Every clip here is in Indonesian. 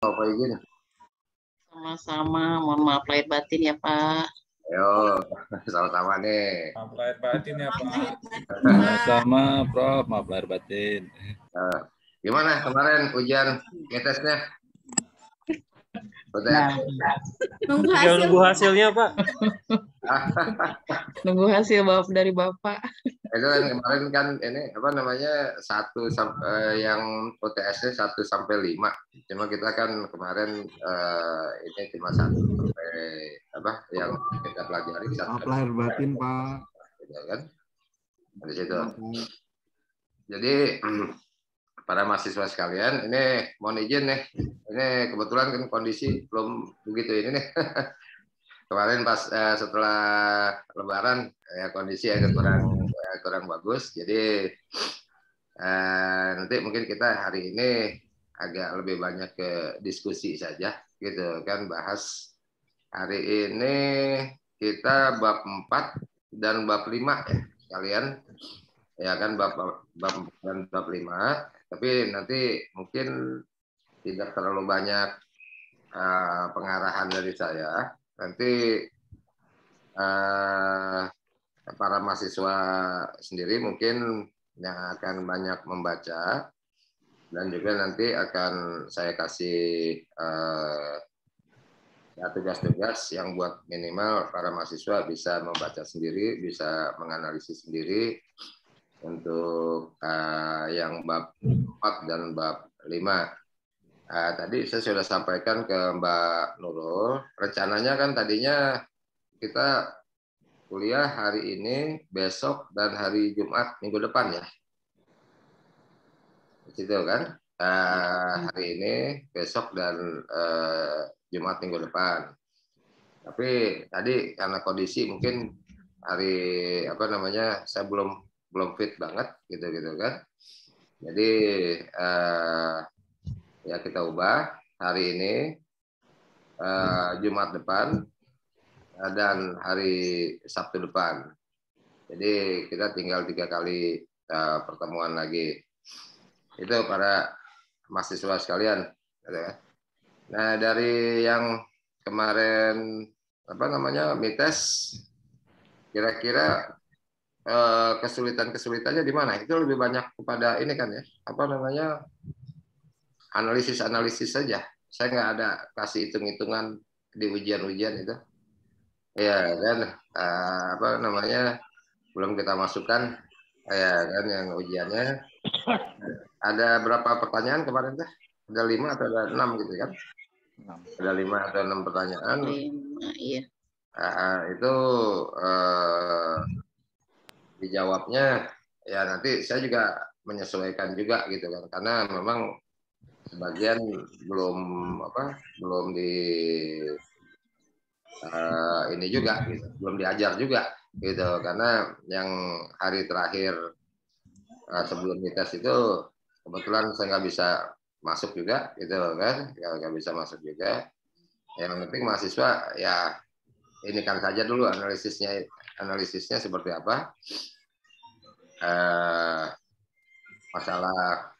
Bapak izin. Sama-sama, mohon maaf lahir batin ya Pak. Ayo, sama-sama nih. Maaf lahir batin ya Pak. Sama Prof, maaf lahir batin. Gimana kemarin ujian ngetesnya? Nah, Nunggu hasilnya Pak. nunggu hasil dari Bapak. Itu kan kemarin kan ini apa namanya yang UTS-nya 1 sampai 5. Cuma kita kan kemarin ini cuma 1 sampai apa yang kita pelajari. Maaf lahir batin Pak. Ya kan? Di situ. Jadi para mahasiswa sekalian, ini mohon izin nih. Ini kebetulan kan kondisi belum begitu ini nih. Kemarin pas setelah Lebaran ya kondisi agak kurang bagus. Jadi nanti mungkin kita hari ini agak lebih banyak ke diskusi saja gitu kan, bahas hari ini kita bab 4 dan bab 5 ya sekalian. Ya kan bab 4 dan bab 5, tapi nanti mungkin tidak terlalu banyak pengarahan dari saya. Nanti para mahasiswa sendiri mungkin yang akan banyak membaca, dan juga nanti akan saya kasih tugas-tugas yang buat minimal para mahasiswa bisa membaca sendiri, bisa menganalisis sendiri untuk yang bab 4 dan bab 5. Tadi saya sudah sampaikan ke Mbak Nurul, rencananya kan tadinya kita kuliah hari ini, besok, dan hari Jumat minggu depan ya. Gitu kan? Hari ini, besok, dan Jumat minggu depan. Tapi tadi karena kondisi mungkin hari apa namanya saya belum fit banget gitu kan. Jadi ya kita ubah hari ini, Jumat depan, dan hari Sabtu depan. Jadi kita tinggal 3 kali pertemuan lagi. Itu para mahasiswa sekalian. Nah, dari yang kemarin apa namanya mites, kira-kira kesulitannya di mana? Itu lebih banyak kepada ini kan ya, apa namanya, analisis saja. Saya nggak ada kasih hitung-hitungan di ujian-ujian itu. Ya kan, apa namanya, belum kita masukkan ya kan yang ujiannya. Ada berapa pertanyaan kemarin tuh? Ada 5 atau ada 6 gitu kan? 6. Ada 5 atau 6 pertanyaan. 5, iya. Itu dijawabnya ya nanti saya juga menyesuaikan juga gitu kan, karena memang sebagian belum di ini juga gitu, belum diajar juga gitu, karena yang hari terakhir sebelum tes itu kebetulan saya nggak bisa masuk juga gitu kan, nggak bisa masuk juga. Yang penting mahasiswa ya ini kan saja dulu analisisnya seperti apa, masalah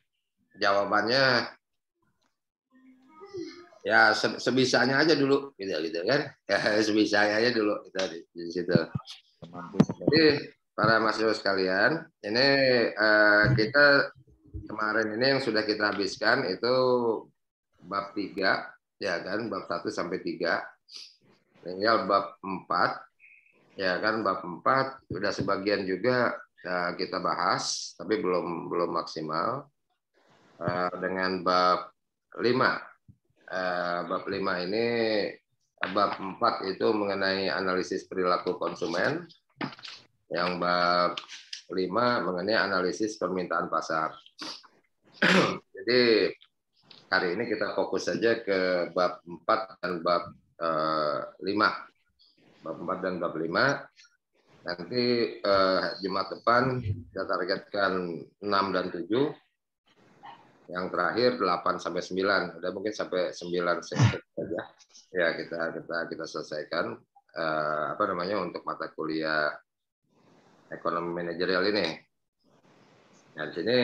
jawabannya ya sebisanya aja dulu gitu kan, ya sebisanya aja dulu di situ. Jadi para mahasiswa sekalian, ini kita kemarin ini yang sudah kita habiskan itu bab 3 ya kan, bab 1 sampai 3. Tinggal bab 4 ya kan, bab 4 sudah sebagian juga kita bahas tapi belum maksimal. Dengan bab 5. Bab 5 ini, bab 4 itu mengenai analisis perilaku konsumen. Yang bab 5 mengenai analisis permintaan pasar. Jadi hari ini kita fokus saja ke bab 4 dan bab 5. Bab 4 dan bab 5. Nanti Jumat depan kita targetkan 6 dan 7. Yang terakhir 8 sampai 9. Udah mungkin sampai 9 saja. Ya kita selesaikan apa namanya untuk mata kuliah ekonomi manajerial ini. Nah, di sini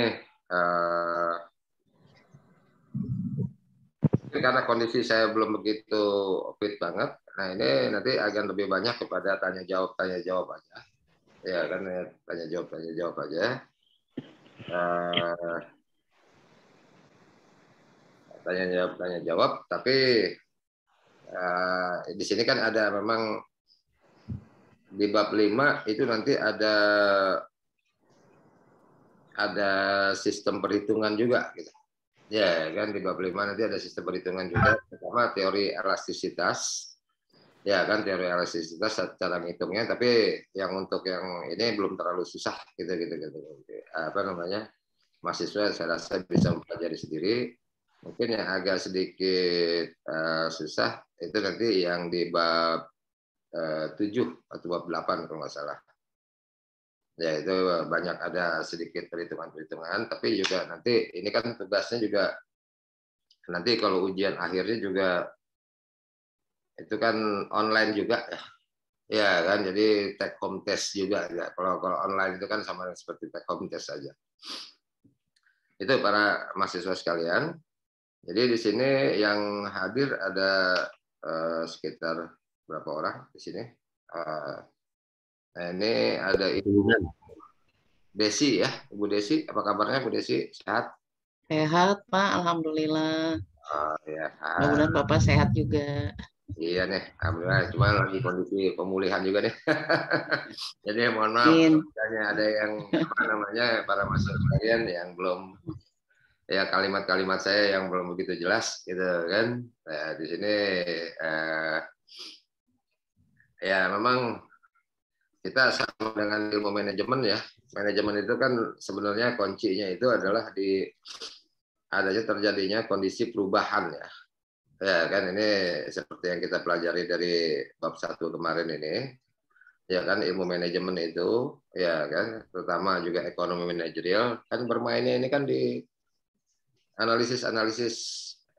Tapi karena kondisi saya belum begitu fit banget, nah ini nanti akan lebih banyak kepada tanya jawab aja. Ya kan, tanya jawab aja. Tanya jawab. Tapi di sini kan ada memang di bab 5 itu nanti ada sistem perhitungan juga gitu. Ya kan, di bab 5 nanti ada sistem perhitungan juga, pertama teori elastisitas. Ya kan, teori elastisitas cara ngitungnya, tapi yang untuk yang ini belum terlalu susah gitu. Apa namanya? Mahasiswa saya rasa bisa mempelajari sendiri. Mungkin yang agak sedikit susah itu nanti yang di bab 7 atau bab 8 kalau nggak salah. Ya itu banyak ada sedikit perhitungan-perhitungan, tapi juga nanti ini kan tugasnya juga nanti kalau ujian akhirnya juga itu kan online juga ya. Ya kan, jadi take home test juga ya. Kalau online itu kan sama seperti take home test saja. Itu para mahasiswa sekalian. Jadi di sini yang hadir ada sekitar berapa orang di sini? Nah, ini ada Ibu Desi ya, Ibu Desi. Apa kabarnya Bu Desi? Sehat? Sehat, Pak. Alhamdulillah. Ya. Mudah-mudahan Bapak sehat juga. Iya nih, alhamdulillah. Cuma lagi kondisi pemulihan juga nih. Jadi mohon maaf, ada yang apa namanya para mahasiswa sekalian yang belum, ya kalimat-kalimat saya yang belum begitu jelas gitu kan. Nah, di sini ya memang kita sama dengan ilmu manajemen ya. Manajemen itu kan sebenarnya kuncinya itu adalah di adanya terjadinya kondisi perubahan ya. Ya kan, ini seperti yang kita pelajari dari bab 1 kemarin ini. Ya kan, ilmu manajemen itu ya kan, terutama juga ekonomi manajerial kan bermainnya ini kan di analisis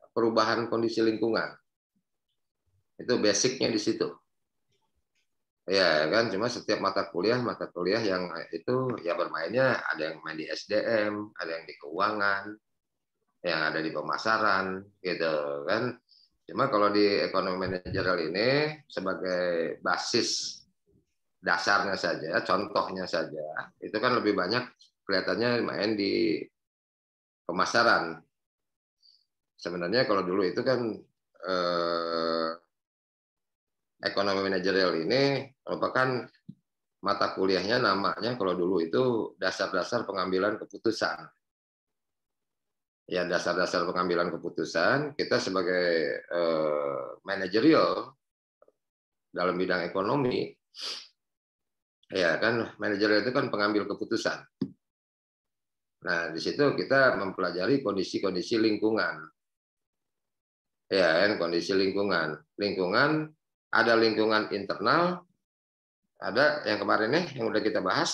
perubahan kondisi lingkungan. Itu basicnya di situ. Ya kan, cuma setiap mata kuliah yang itu ya bermainnya ada yang main di SDM, ada yang di keuangan, yang ada di pemasaran gitu kan. Cuma kalau di ekonomi manajerial ini sebagai basis dasarnya saja, contohnya saja, itu kan lebih banyak kelihatannya main di pemasaran. Sebenarnya kalau dulu itu kan ekonomi manajerial ini merupakan mata kuliahnya, namanya kalau dulu itu dasar-dasar pengambilan keputusan. Ya, dasar-dasar pengambilan keputusan kita sebagai manajerial dalam bidang ekonomi, ya kan, manajerial itu kan pengambil keputusan. Nah, di situ kita mempelajari kondisi-kondisi lingkungan. Ya kan, kondisi lingkungan. Lingkungan, ada lingkungan internal, ada yang kemarin nih yang udah kita bahas,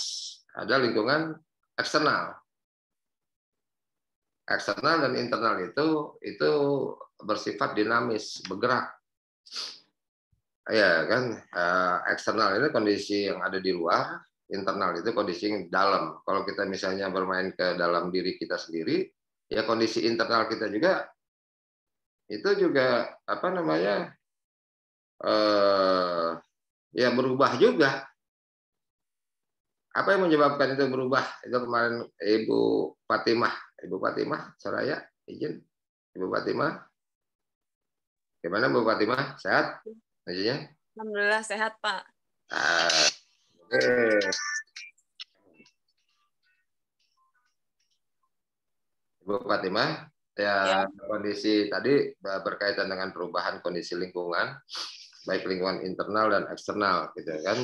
ada lingkungan eksternal. Eksternal dan internal itu bersifat dinamis, bergerak. Ya kan, eksternal itu kondisi yang ada di luar, internal itu kondisi yang dalam. Kalau kita misalnya bermain ke dalam diri kita sendiri, ya kondisi internal kita juga itu juga apa namanya, ya berubah juga. Apa yang menyebabkan itu berubah? Itu kemarin Ibu Fatimah Soraya, izin. Ibu Fatimah, gimana Bu Fatimah? Sehat? Izinnya? Alhamdulillah sehat, Pak. Ibu Fatimah, ya kondisi tadi berkaitan dengan perubahan kondisi lingkungan, baik lingkungan internal dan eksternal, gitu kan?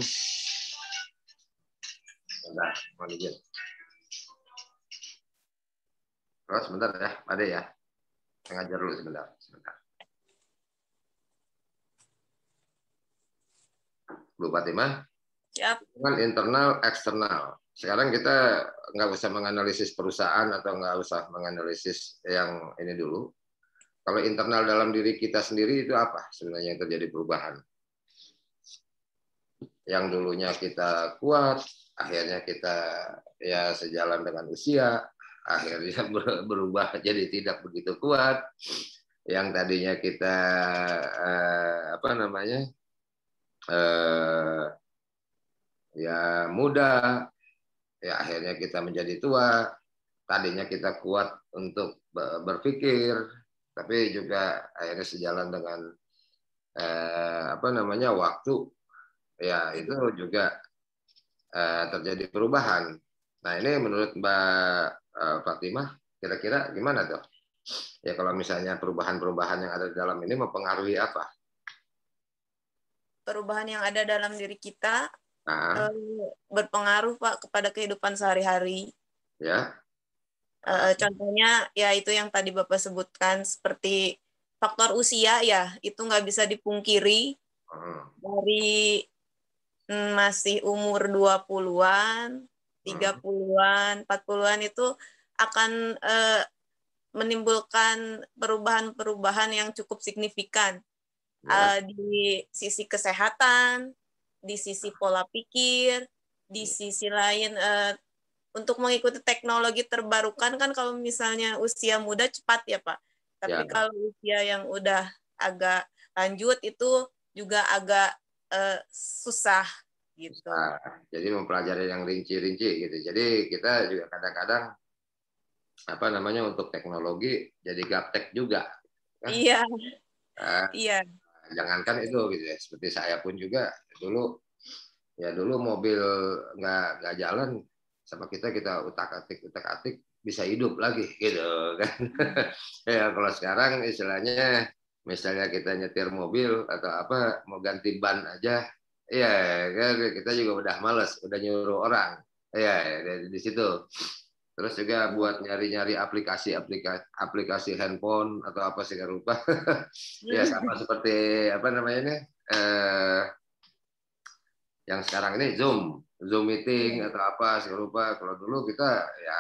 Sebentar, mohon izin. Terus sebentar ya, ada ya. Ngajar dulu sebentar. Bu Fatimah, lingkungan internal, eksternal. Sekarang kita nggak usah menganalisis perusahaan atau nggak usah menganalisis yang ini dulu. Kalau internal dalam diri kita sendiri itu apa sebenarnya yang terjadi perubahan? Yang dulunya kita kuat, akhirnya kita ya sejalan dengan usia, akhirnya berubah jadi tidak begitu kuat. yang tadinya kita apa namanya ya muda, ya akhirnya kita menjadi tua. Tadinya kita kuat untuk berpikir, tapi juga akhirnya sejalan dengan apa namanya waktu, ya itu juga terjadi perubahan. Nah ini menurut Mbak Fatimah, kira-kira gimana tuh? Ya kalau misalnya perubahan-perubahan yang ada di dalam ini mempengaruhi apa? Perubahan yang ada dalam diri kita Nah, berpengaruh Pak kepada kehidupan sehari-hari. ya. Contohnya ya itu yang tadi Bapak sebutkan seperti faktor usia ya, itu nggak bisa dipungkiri. Dari masih umur 20-an, 30-an, 40-an itu akan menimbulkan perubahan-perubahan yang cukup signifikan di sisi kesehatan, di sisi pola pikir, di sisi lain untuk mengikuti teknologi terbarukan kan kalau misalnya usia muda cepat ya Pak. Tapi kalau usia yang udah agak lanjut itu juga agak susah gitu. Jadi mempelajari yang rinci-rinci gitu. Jadi kita juga kadang-kadang apa namanya untuk teknologi jadi gaptek juga. Iya. Iya. Jangankan itu gitu ya. Seperti saya pun juga dulu mobil nggak jalan sama kita utak-atik bisa hidup lagi gitu kan. Ya kalau sekarang istilahnya misalnya kita nyetir mobil atau apa mau ganti ban aja, ya kan kita juga udah males, udah nyuruh orang, ya di situ. Terus juga buat nyari-nyari aplikasi handphone atau apa segala rupa, ya sama seperti apa namanya ini, yang sekarang ini Zoom meeting atau apa segala rupa. Kalau dulu kita ya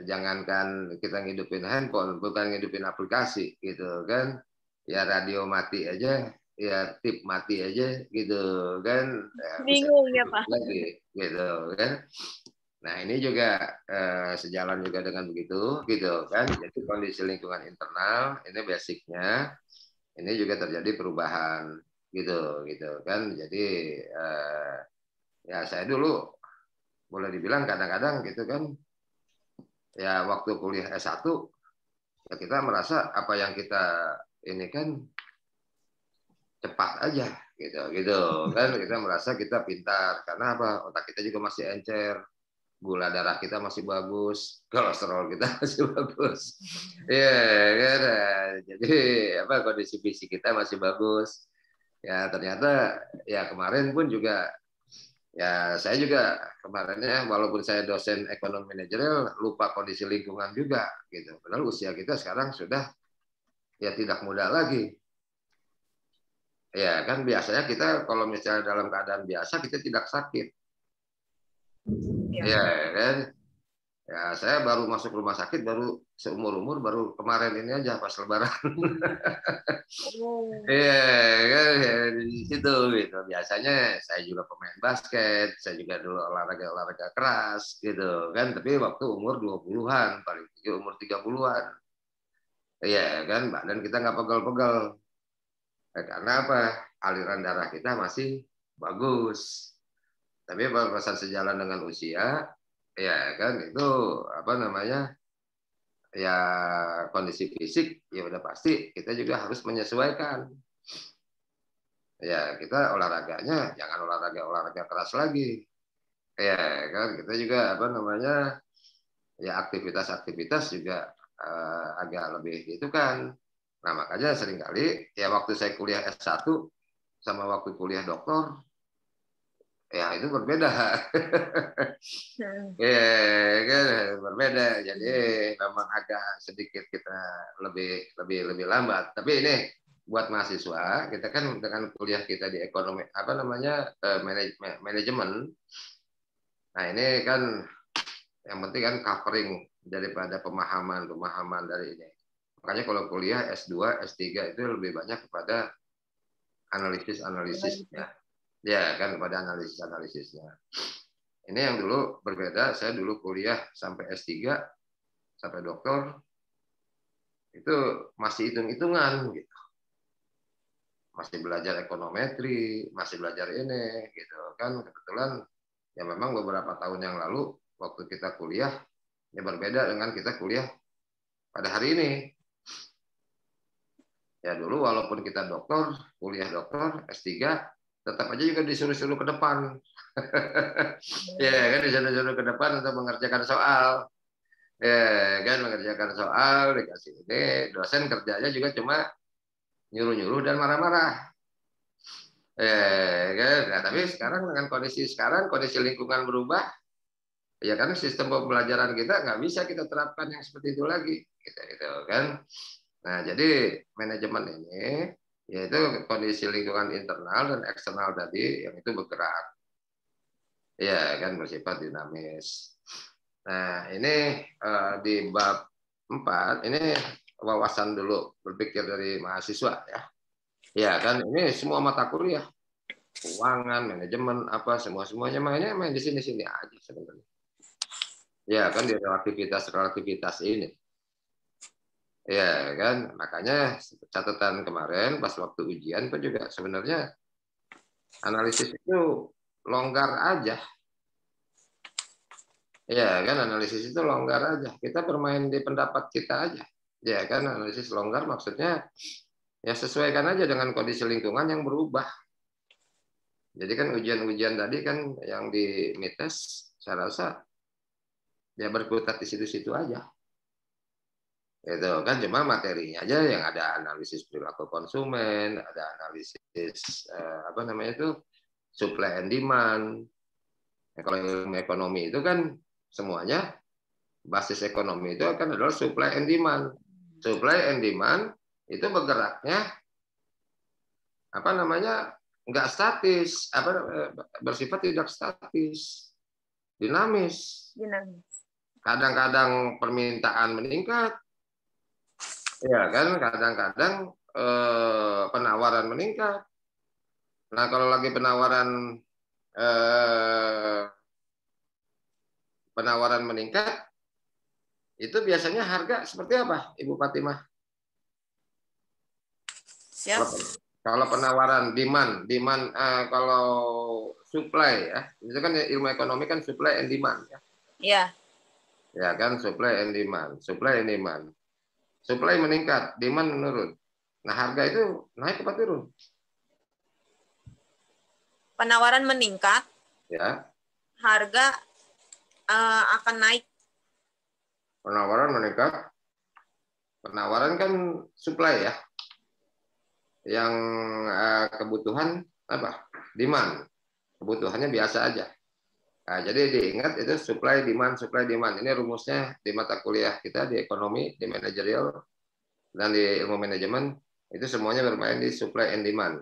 jangankan kita ngidupin handphone, bukan ngidupin aplikasi gitu kan, ya radio mati aja, ya tip mati aja gitu kan, ya, bingung ya Pak lagi gitu kan. Nah ini juga sejalan juga dengan begitu gitu kan. Jadi kondisi lingkungan internal ini basicnya ini juga terjadi perubahan gitu kan. Jadi ya saya dulu boleh dibilang kadang-kadang gitu kan, ya waktu kuliah S1 ya kita merasa apa yang kita ini kan cepat aja gitu kan, kita merasa kita pintar karena apa, otak kita juga masih encer, gula darah kita masih bagus, kolesterol kita masih bagus, ya kan, jadi apa kondisi fisik kita masih bagus. Ya ternyata ya kemarin pun juga ya saya juga kemarinnya walaupun saya dosen ekonomi manajerial lupa kondisi lingkungan juga gitu. Padahal usia kita sekarang sudah ya tidak muda lagi. Ya kan biasanya kita kalau misalnya dalam keadaan biasa kita tidak sakit. Ya kan. Ya saya baru masuk rumah sakit baru seumur-umur baru kemarin ini aja pas lebaran. Iya kan ya, di situ gitu. Biasanya saya juga pemain basket, saya juga dulu olahraga keras gitu kan, tapi waktu umur 20-an, paling tinggi umur 30-an. Iya kan, badan kita nggak pegel-pegel. Karena apa? Aliran darah kita masih bagus. Tapi pada sejalan dengan usia, ya kan itu apa namanya? Ya kondisi fisik ya udah pasti kita juga harus menyesuaikan. Ya kita olahraganya jangan olahraga keras lagi. Ya kan kita juga apa namanya? Ya aktivitas juga agak lebih gitu kan. Nah, makanya seringkali ya waktu saya kuliah S1 sama waktu kuliah doktor ya itu berbeda. Ya kan berbeda. Jadi memang agak sedikit kita lebih lambat. Tapi ini buat mahasiswa, kita kan dengan kuliah kita di ekonomi apa namanya manajemen. Nah, ini kan yang penting kan covering daripada pemahaman dari ini. Makanya kalau kuliah S2, S3 itu lebih banyak kepada analisisnya. Ya, kan kepada analisisnya. Ini yang dulu berbeda, saya dulu kuliah sampai S3, sampai doktor, itu masih hitung-hitungan gitu. Masih belajar ekonometri, masih belajar ini gitu kan. Kebetulan ya memang beberapa tahun yang lalu waktu kita kuliah ya berbeda dengan kita kuliah pada hari ini. Ya dulu walaupun kita dokter, kuliah dokter, S3, tetap aja juga disuruh-suruh ke depan. Ya kan disuruh-suruh ke depan untuk mengerjakan soal. Ya kan mengerjakan soal, dikasih ini, dosen kerjanya juga cuma nyuruh-nyuruh dan marah-marah. Kan? Nah, tapi sekarang dengan kondisi sekarang, kondisi lingkungan berubah, ya kan sistem pembelajaran kita nggak bisa kita terapkan yang seperti itu lagi, gitu kan. Nah, jadi manajemen ini yaitu kondisi lingkungan internal dan eksternal tadi yang itu bergerak. Ya, kan bersifat dinamis. Nah, ini di bab 4 ini wawasan dulu berpikir dari mahasiswa ya. Ya, kan ini semua mata kuliah. Keuangan, manajemen apa semuanya main di sini-sini aja sebenarnya. Ya, kan di relativitas ini. Ya kan, makanya catatan kemarin pas waktu ujian itu juga sebenarnya analisis itu longgar aja. Ya kan, analisis itu longgar aja. Kita bermain di pendapat kita aja. Ya kan, analisis longgar maksudnya ya sesuaikan aja dengan kondisi lingkungan yang berubah. Jadi kan ujian-ujian tadi kan yang di MITES saya rasa ya berkutat di situ-situ aja. Itu kan cuma materinya aja yang ada analisis perilaku konsumen, ada analisis apa namanya itu supply and demand. Nah, kalau ilmu ekonomi itu kan semuanya basis ekonomi itu akan adalah supply and demand. Supply and demand itu bergeraknya apa namanya nggak statis, bersifat tidak statis, dinamis. Kadang-kadang permintaan meningkat. Ya kan, kadang-kadang penawaran meningkat. Nah, kalau lagi penawaran meningkat, itu biasanya harga seperti apa, Ibu Fatimah? Siap. Kalau penawaran demand kalau supply ya, itu kan ilmu ekonomi kan supply and demand ya. Iya. Ya kan, supply and demand. Supply meningkat, demand menurun. Nah, harga itu naik apa turun? Penawaran meningkat, Ya. harga akan naik. Penawaran meningkat. Penawaran kan supply ya. Yang kebutuhan apa? Demand. Kebutuhannya biasa aja. Nah, jadi diingat itu supply demand. Ini rumusnya di mata kuliah kita di ekonomi, di manajerial, dan di ilmu manajemen itu semuanya bermain di supply and demand.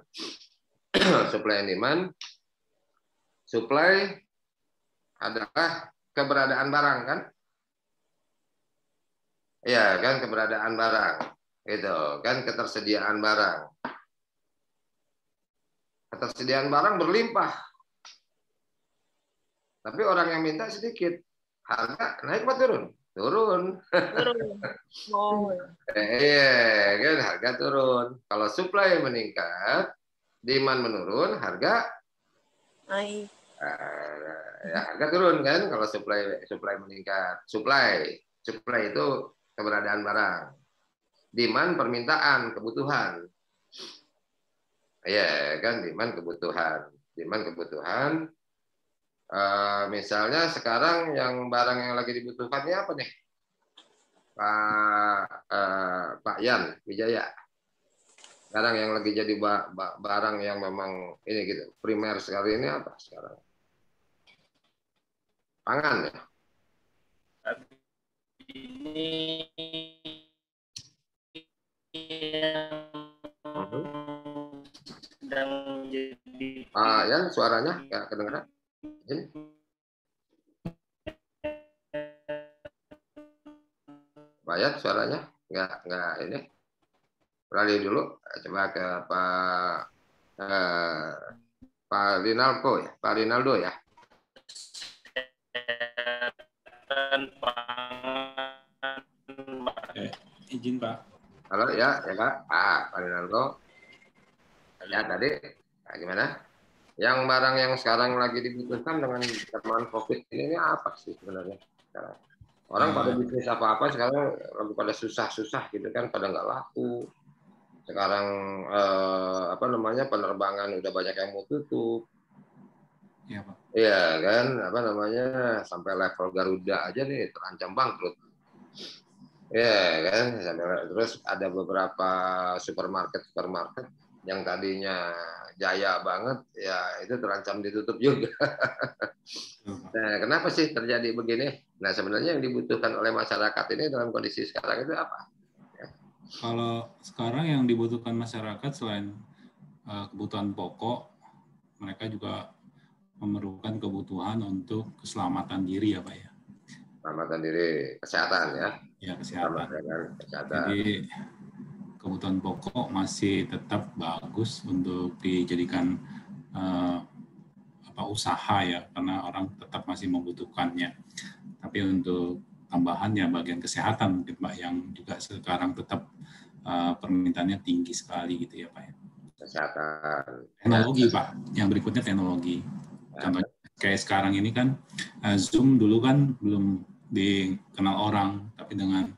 Supply and demand. Supply adalah keberadaan barang kan? Iya kan, keberadaan barang. Itu kan ketersediaan barang. Ketersediaan barang berlimpah. Tapi orang yang minta sedikit. Harga naik apa turun? Turun. Oh. Iya, kan harga turun. Kalau supply meningkat, demand menurun, harga Naik. ya harga turun kan kalau supply meningkat. Supply itu keberadaan barang. Demand permintaan, kebutuhan. Ya kan, demand kebutuhan. Misalnya sekarang yang barang yang lagi dibutuhkan ini apa nih? Pak Yan Wijaya. Sekarang yang lagi jadi barang yang memang ini gitu, primer sekali ini apa sekarang? Pangan ya. Ini sedang jadi Yan suaranya nggak kedengeran. Ini. Pak Yan suaranya nggak ini. Beralih dulu, coba ke Pak Rinaldo ya, Pak Rinaldo ya. Izin Pak. Halo ya Kak. Pak Rinaldo. Ya tadi gimana? Yang barang yang sekarang lagi dibutuhkan dengan zaman COVID ini apa sih sebenarnya? Sekarang? Orang pada bisnis apa-apa sekarang lagi pada susah-susah gitu kan, pada nggak laku. Sekarang apa namanya, penerbangan udah banyak yang mau tutup. Iya, Pak. Iya kan, apa namanya, sampai level Garuda aja nih terancam bangkrut. Iya kan, terus ada beberapa supermarket yang tadinya jaya banget, ya itu terancam ditutup juga. Nah, kenapa sih terjadi begini? Nah, sebenarnya yang dibutuhkan oleh masyarakat ini dalam kondisi sekarang itu apa? Kalau sekarang yang dibutuhkan masyarakat selain kebutuhan pokok, mereka juga memerlukan kebutuhan untuk keselamatan diri ya Pak ya. Keselamatan diri, kesehatan ya. Ya, kesehatan. Kesehatan. Jadi kebutuhan pokok masih tetap bagus untuk dijadikan usaha ya, karena orang tetap masih membutuhkannya. Tapi untuk tambahannya bagian kesehatan mungkin Pak, yang juga sekarang tetap permintaannya tinggi sekali gitu ya Pak ya. Kesehatan. Teknologi Pak, yang berikutnya teknologi. Contohnya kayak sekarang ini kan Zoom dulu kan belum dikenal orang, tapi dengan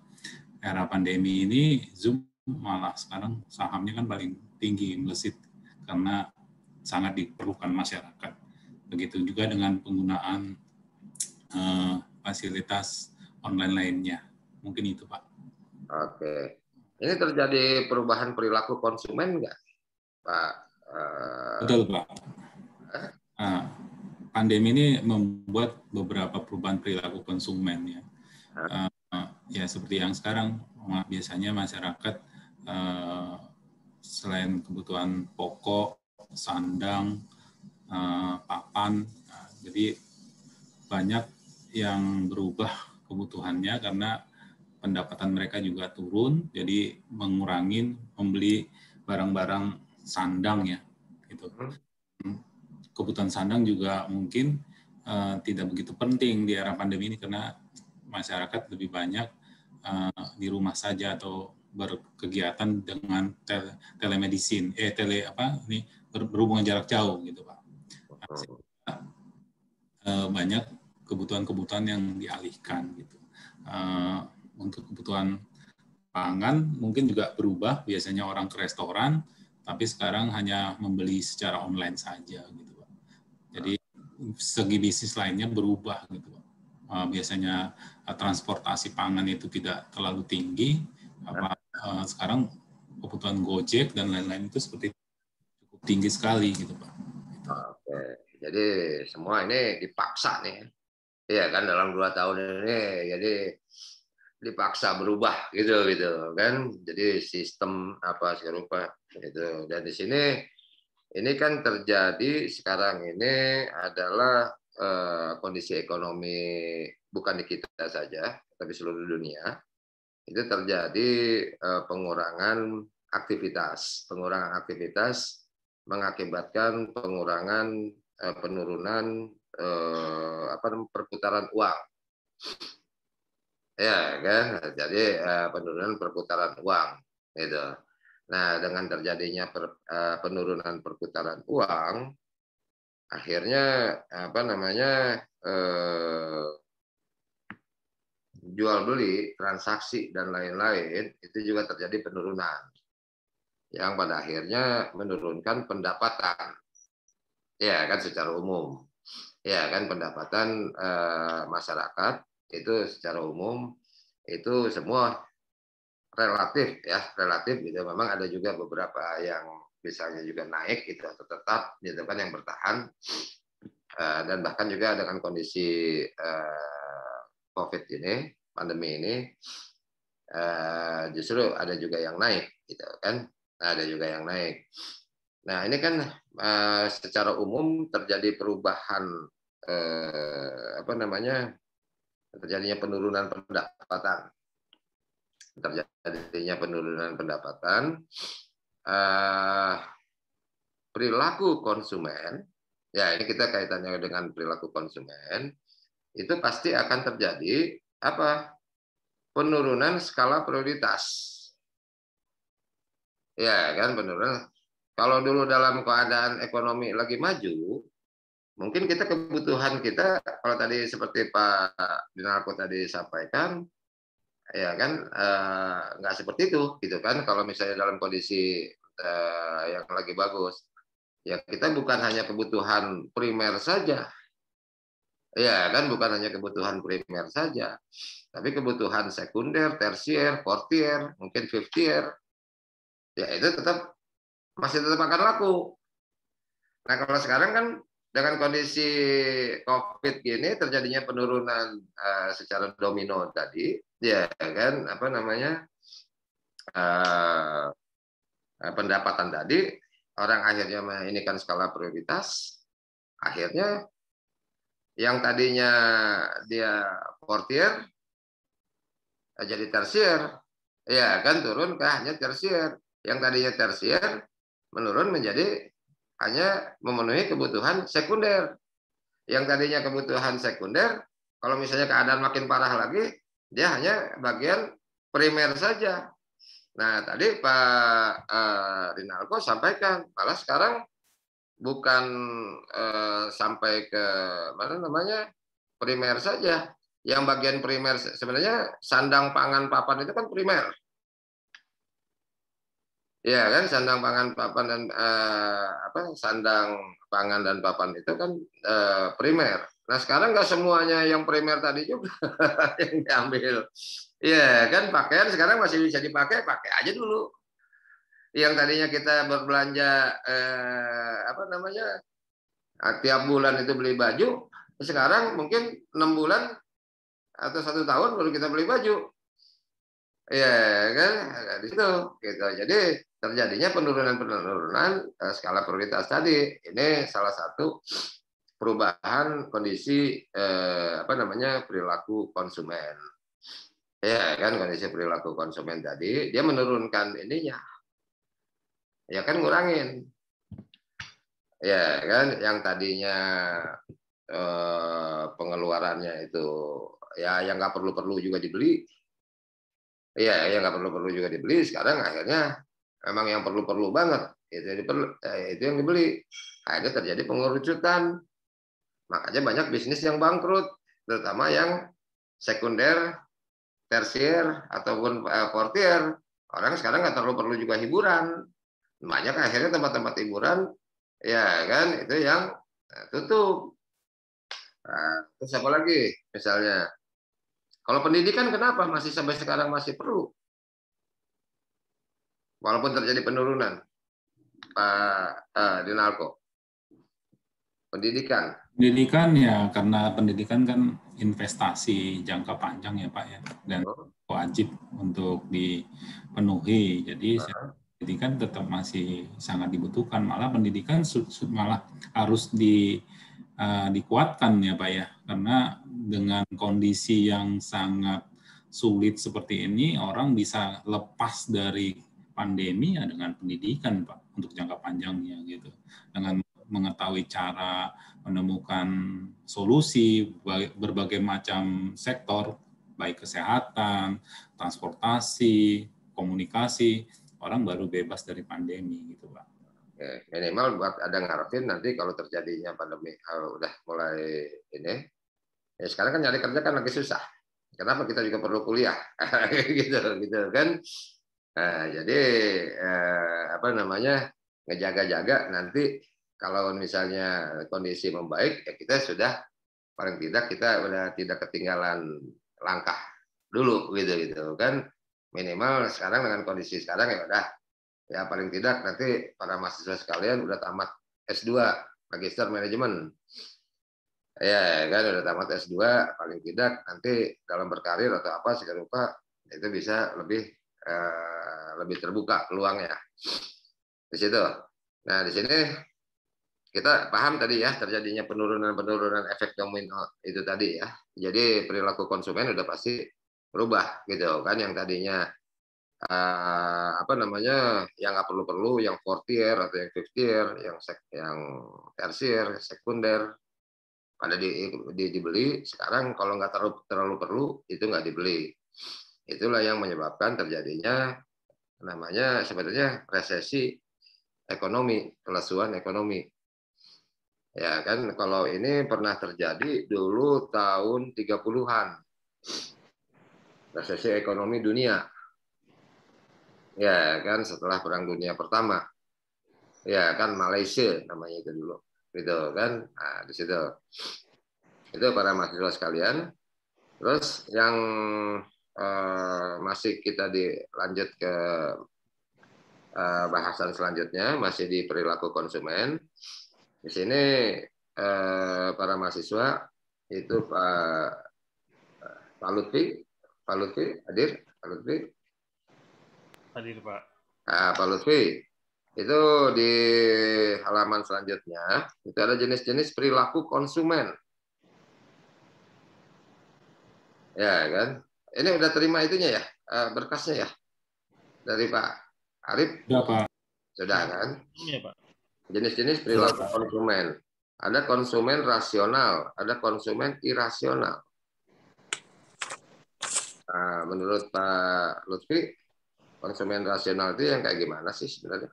era pandemi ini Zoom malah sekarang sahamnya kan paling tinggi, melesat karena sangat diperlukan masyarakat. Begitu juga dengan penggunaan fasilitas online lainnya. Mungkin itu Pak. Oke. Ini terjadi perubahan perilaku konsumen nggak, Pak? Betul Pak. Pandemi ini membuat beberapa perubahan perilaku konsumen ya. Ya seperti yang sekarang biasanya masyarakat selain kebutuhan pokok, sandang, papan, jadi banyak yang berubah kebutuhannya karena pendapatan mereka juga turun, jadi mengurangi membeli barang-barang sandang ya, gitu. Kebutuhan sandang juga mungkin tidak begitu penting di era pandemi ini karena masyarakat lebih banyak di rumah saja atau berkegiatan dengan telemedicine, berhubungan jarak jauh gitu Pak. Banyak kebutuhan-kebutuhan yang dialihkan gitu. Untuk kebutuhan pangan mungkin juga berubah, biasanya orang ke restoran, tapi sekarang hanya membeli secara online saja gitu. Jadi segi bisnis lainnya berubah gitu. Biasanya transportasi pangan itu tidak terlalu tinggi. Sekarang kebutuhan Gojek dan lain-lain itu seperti cukup tinggi sekali gitu Pak. Oke, jadi semua ini dipaksa nih. Iya kan, dalam 2 tahun ini jadi dipaksa berubah gitu kan. Jadi sistem apa serupa gitu. Dan di sini ini kan terjadi sekarang ini adalah kondisi ekonomi bukan di kita saja, tapi seluruh dunia. Itu terjadi pengurangan aktivitas. Pengurangan aktivitas mengakibatkan pengurangan penurunan perputaran uang. Ya kan? Jadi penurunan perputaran uang gitu. Nah, dengan terjadinya penurunan perputaran uang, akhirnya jual beli, transaksi dan lain-lain itu juga terjadi penurunan, yang pada akhirnya menurunkan pendapatan, ya kan, secara umum, ya kan, pendapatan masyarakat itu secara umum itu semua relatif gitu. Memang ada juga beberapa yang misalnya juga naik gitu atau tetap gitu kan, yang bertahan, dan bahkan juga dengan kondisi COVID ini, pandemi ini, justru ada juga yang naik gitu kan, ada juga yang naik. Nah ini kan secara umum terjadi perubahan terjadinya penurunan pendapatan. Terjadinya penurunan pendapatan, perilaku konsumen, ya ini kita kaitannya dengan perilaku konsumen, itu pasti akan terjadi penurunan skala prioritas. Ya kan penurunan. Kalau dulu dalam keadaan ekonomi lagi maju, mungkin kita kebutuhan kita, kalau tadi seperti Pak Dinalko tadi sampaikan, ya kan nggak seperti itu, gitu kan. Kalau misalnya dalam kondisi yang lagi bagus, ya kita bukan hanya kebutuhan primer saja, ya kan, bukan hanya kebutuhan primer saja, tapi kebutuhan sekunder, tersier, portier, mungkin fiftier, ya itu masih tetap akan laku. Nah kalau sekarang kan dengan kondisi COVID gini terjadinya penurunan secara domino tadi, ya kan apa namanya pendapatan tadi, orang akhirnya ini kan skala prioritas, akhirnya yang tadinya dia portier jadi tersier, ya kan turun ke hanya tersier. Yang tadinya tersier menurun menjadi hanya memenuhi kebutuhan sekunder. Yang tadinya kebutuhan sekunder, kalau misalnya keadaan makin parah lagi, dia hanya bagian primer saja. Nah, tadi Pak Rinalko sampaikan, malah sekarang bukan sampai ke mana namanya primer saja. Yang bagian primer sebenarnya sandang pangan papan itu kan primer. Ya kan, sandang pangan papan dan sandang pangan dan papan itu kan primer. Nah sekarang nggak semuanya yang primer tadi juga yang diambil. Ya kan, pakaian sekarang masih bisa dipakai, pakai aja dulu. Yang tadinya kita berbelanja tiap bulan itu beli baju, sekarang mungkin 6 bulan atau 1 tahun baru kita beli baju. Ya kan, di situ gitu. Jadi terjadinya penurunan skala prioritas tadi. Ini salah satu perubahan kondisi perilaku konsumen. Ya kan, kondisi perilaku konsumen tadi dia menurunkan ininya. Ya kan, ngurangin. Ya kan, yang tadinya pengeluarannya itu ya yang nggak perlu-perlu juga dibeli. Iya, yang nggak perlu-perlu juga dibeli. Sekarang akhirnya memang yang perlu-perlu banget itu yang dibeli. Akhirnya terjadi pengerucutan. Makanya banyak bisnis yang bangkrut, terutama yang sekunder, tersier ataupun portier. Orang sekarang nggak terlalu perlu juga hiburan. Banyak akhirnya tempat-tempat hiburan, ya kan, itu yang tutup. Nah, terus apa lagi? Misalnya, kalau pendidikan kenapa masih sampai sekarang masih perlu? Walaupun terjadi penurunan, Pak Dinalko. Pendidikan. Pendidikan ya, karena pendidikan kan investasi jangka panjang ya Pak ya, dan wajib untuk dipenuhi. Jadi pendidikan tetap masih sangat dibutuhkan. Malah pendidikan malah harus dikuatkan ya Pak ya, karena dengan kondisi yang sangat sulit seperti ini, orang bisa lepas dari pandemi ya dengan pendidikan Pak, untuk jangka panjangnya gitu, dengan mengetahui cara menemukan solusi berbagai macam sektor, baik kesehatan, transportasi, komunikasi, orang baru bebas dari pandemi gitu Pak. Minimal buat ada ngarepin nanti kalau terjadinya pandemi udah mulai ini, ya sekarang kan nyari kerja kan lagi susah. Kenapa kita juga perlu kuliah, gitu kan? Nah, jadi ngejaga-jaga nanti kalau misalnya kondisi membaik, ya kita sudah paling tidak kita udah tidak ketinggalan langkah dulu, gitu kan? Minimal sekarang dengan kondisi sekarang ya udah. Ya paling tidak nanti para mahasiswa sekalian udah tamat S2, Magister Manajemen. Ya kan, udah tamat S2, paling tidak nanti dalam berkarir atau apa segala rupa itu bisa lebih terbuka peluangnya. Di situ. Nah, di sini kita paham tadi ya terjadinya penurunan efek domino itu tadi ya. Jadi perilaku konsumen udah pasti berubah gitu kan, yang tadinya yang nggak perlu-perlu, yang portier atau yang fiftier, yang tersier, sekunder pada dibeli. Sekarang kalau nggak terlalu perlu itu nggak dibeli. Itulah yang menyebabkan terjadinya namanya sebetulnya resesi ekonomi, kelesuan ekonomi. Ya kan, kalau ini pernah terjadi dulu tahun 30-an. Resesi ekonomi dunia. Ya kan, setelah Perang Dunia Pertama. Ya kan, Malaysia namanya itu dulu. Gitu kan. Nah, di situ. Itu para mahasiswa sekalian. Terus yang masih kita dilanjut ke bahasan selanjutnya, masih di perilaku konsumen. Di sini para mahasiswa itu Pak Lutfi hadir, Pak Lutfi. Hadir, Pak. Pak Lutfi, itu di halaman selanjutnya itu ada jenis-jenis perilaku konsumen. Ya kan, ini udah terima itunya ya, berkasnya ya dari Pak Arif. Sudah, Pak. Sudah kan? Iya, Pak. Jenis-jenis perilaku konsumen. Ada konsumen rasional, ada konsumen irasional. Nah, menurut Pak Lutfi, konsumen rasional itu yang kayak gimana sih sebenarnya?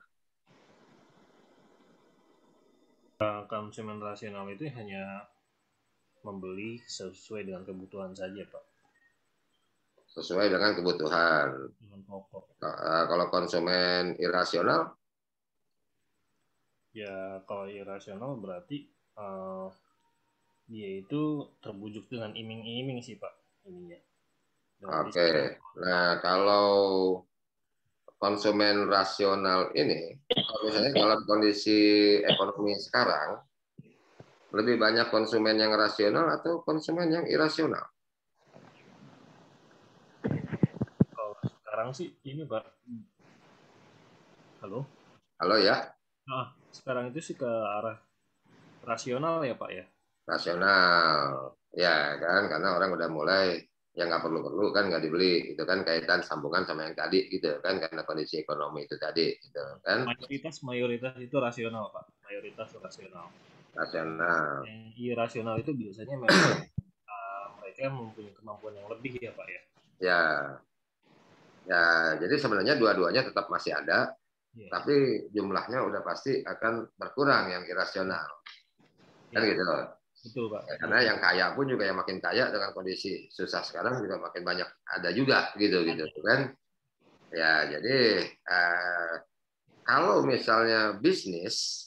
Konsumen rasional itu hanya membeli sesuai dengan kebutuhan saja, Pak. Sesuai dengan kebutuhan. Dengan pokok. Kalau konsumen irasional? Ya, kalau irasional berarti dia itu terbujuk dengan iming-iming sih, Pak, ininya. Oke. Nah, kalau konsumen rasional ini, misalnya dalam kondisi ekonomi sekarang, lebih banyak konsumen yang rasional atau konsumen yang irasional? Kalau sekarang sih ini, Pak. Halo? Halo ya? Nah, sekarang itu sih ke arah rasional ya, Pak ya? Rasional. Ya kan, karena orang udah mulai yang nggak perlu-perlu kan nggak dibeli, itu kan kaitan sambungan sama yang tadi gitu kan, karena kondisi ekonomi itu tadi gitu kan. Mayoritas itu rasional, Pak. Mayoritas rasional. Rasional. Yang irasional itu biasanya memang mereka mempunyai kemampuan yang lebih ya, Pak ya. Ya, jadi sebenarnya dua-duanya tetap masih ada, tapi jumlahnya udah pasti akan berkurang yang irasional. Kan gitu. Betul, Pak. Ya, karena yang kaya pun juga yang makin kaya dengan kondisi susah sekarang juga makin banyak ada juga gitu kan. Ya, jadi kalau misalnya bisnis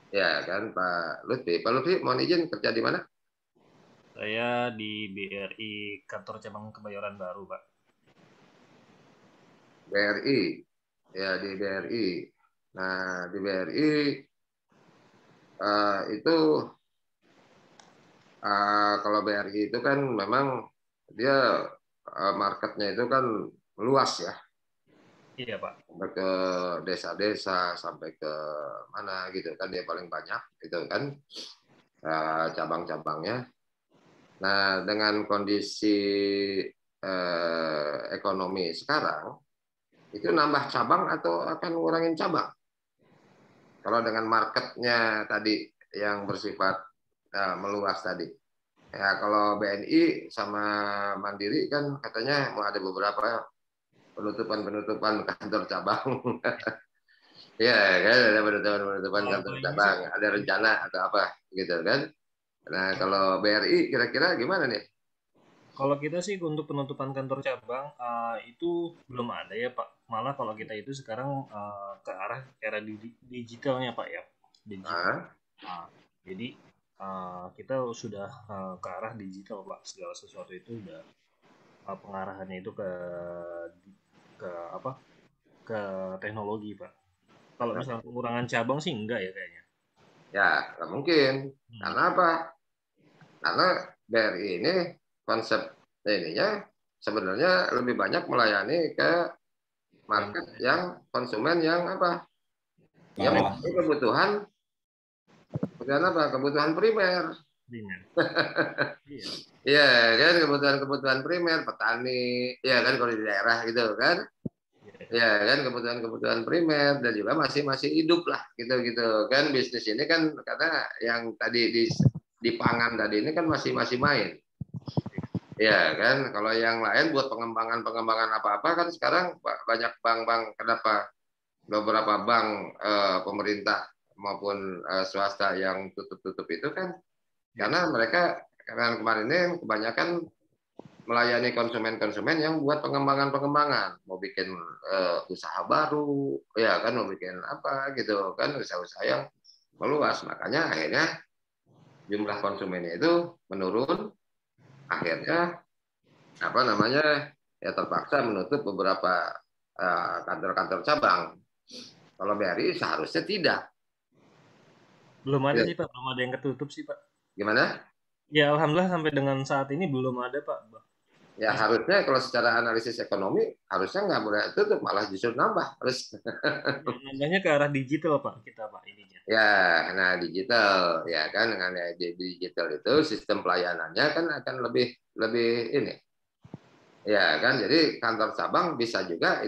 ya kan Pak Lutfi mohon izin kerja di mana? Saya di BRI kantor cabang Kebayoran Baru, Pak. BRI. Ya, di BRI. Nah, di BRI itu kalau BRI itu kan memang dia marketnya itu kan luas ya. Iya, Pak. Sampai ke desa-desa, sampai ke mana gitu kan, dia paling banyak gitu kan cabang-cabangnya. Nah, dengan kondisi ekonomi sekarang, itu nambah cabang atau akan ngurangin cabang? Kalau dengan marketnya tadi yang bersifat meluas tadi. Ya, kalau BNI sama Mandiri kan katanya mau ada beberapa penutupan kantor cabang. Ya, kan ada penutupan kantor cabang, ada rencana atau apa gitu kan. Nah, kalau BRI kira-kira gimana nih? Kalau kita sih untuk penutupan kantor cabang itu belum ada ya, Pak. Malah kalau kita itu sekarang ke arah era digitalnya, Pak ya. Digital. Jadi kita sudah ke arah digital, Pak. Segala sesuatu itu udah pengarahannya itu ke teknologi, Pak. Kalau misalnya pengurangan cabang sih enggak ya kayaknya. Ya, nggak mungkin. Karena apa? Karena BRI ini konsep ininya sebenarnya lebih banyak melayani ke market yang konsumen yang apa? Yang kebutuhan apa? Kebutuhan primer. Iya kan, kebutuhan primer, petani, ya kan kalau di daerah gitu kan. Ya kan, kebutuhan primer dan juga masih hidup lah gitu kan. Bisnis ini kan karena yang tadi di pangan tadi ini kan masih main. Ya kan, kalau yang lain buat pengembangan apa-apa kan sekarang banyak bank-bank, kenapa beberapa bank pemerintah maupun swasta yang tutup-tutup itu kan karena mereka kemarin ini kebanyakan melayani konsumen-konsumen yang buat pengembangan-pengembangan, mau bikin usaha baru, ya kan mau bikin apa gitu kan, usaha-usaha yang meluas, makanya akhirnya jumlah konsumennya itu menurun, akhirnya apa namanya ya terpaksa menutup beberapa kantor-kantor cabang. Kalau BRI seharusnya tidak. Belum ada Ya. sih Pak, belum ada yang ketutup sih Pak. Gimana? Ya alhamdulillah sampai dengan saat ini belum ada Pak. Ya harusnya kalau secara analisis ekonomi harusnya nggak boleh tutup, malah justru nambah harus. Nambahnya ke arah digital Pak kita Pak ininya. Ya, nah digital ya kan dengan digital itu sistem pelayanannya kan akan lebih ini. Ya kan, jadi kantor cabang bisa juga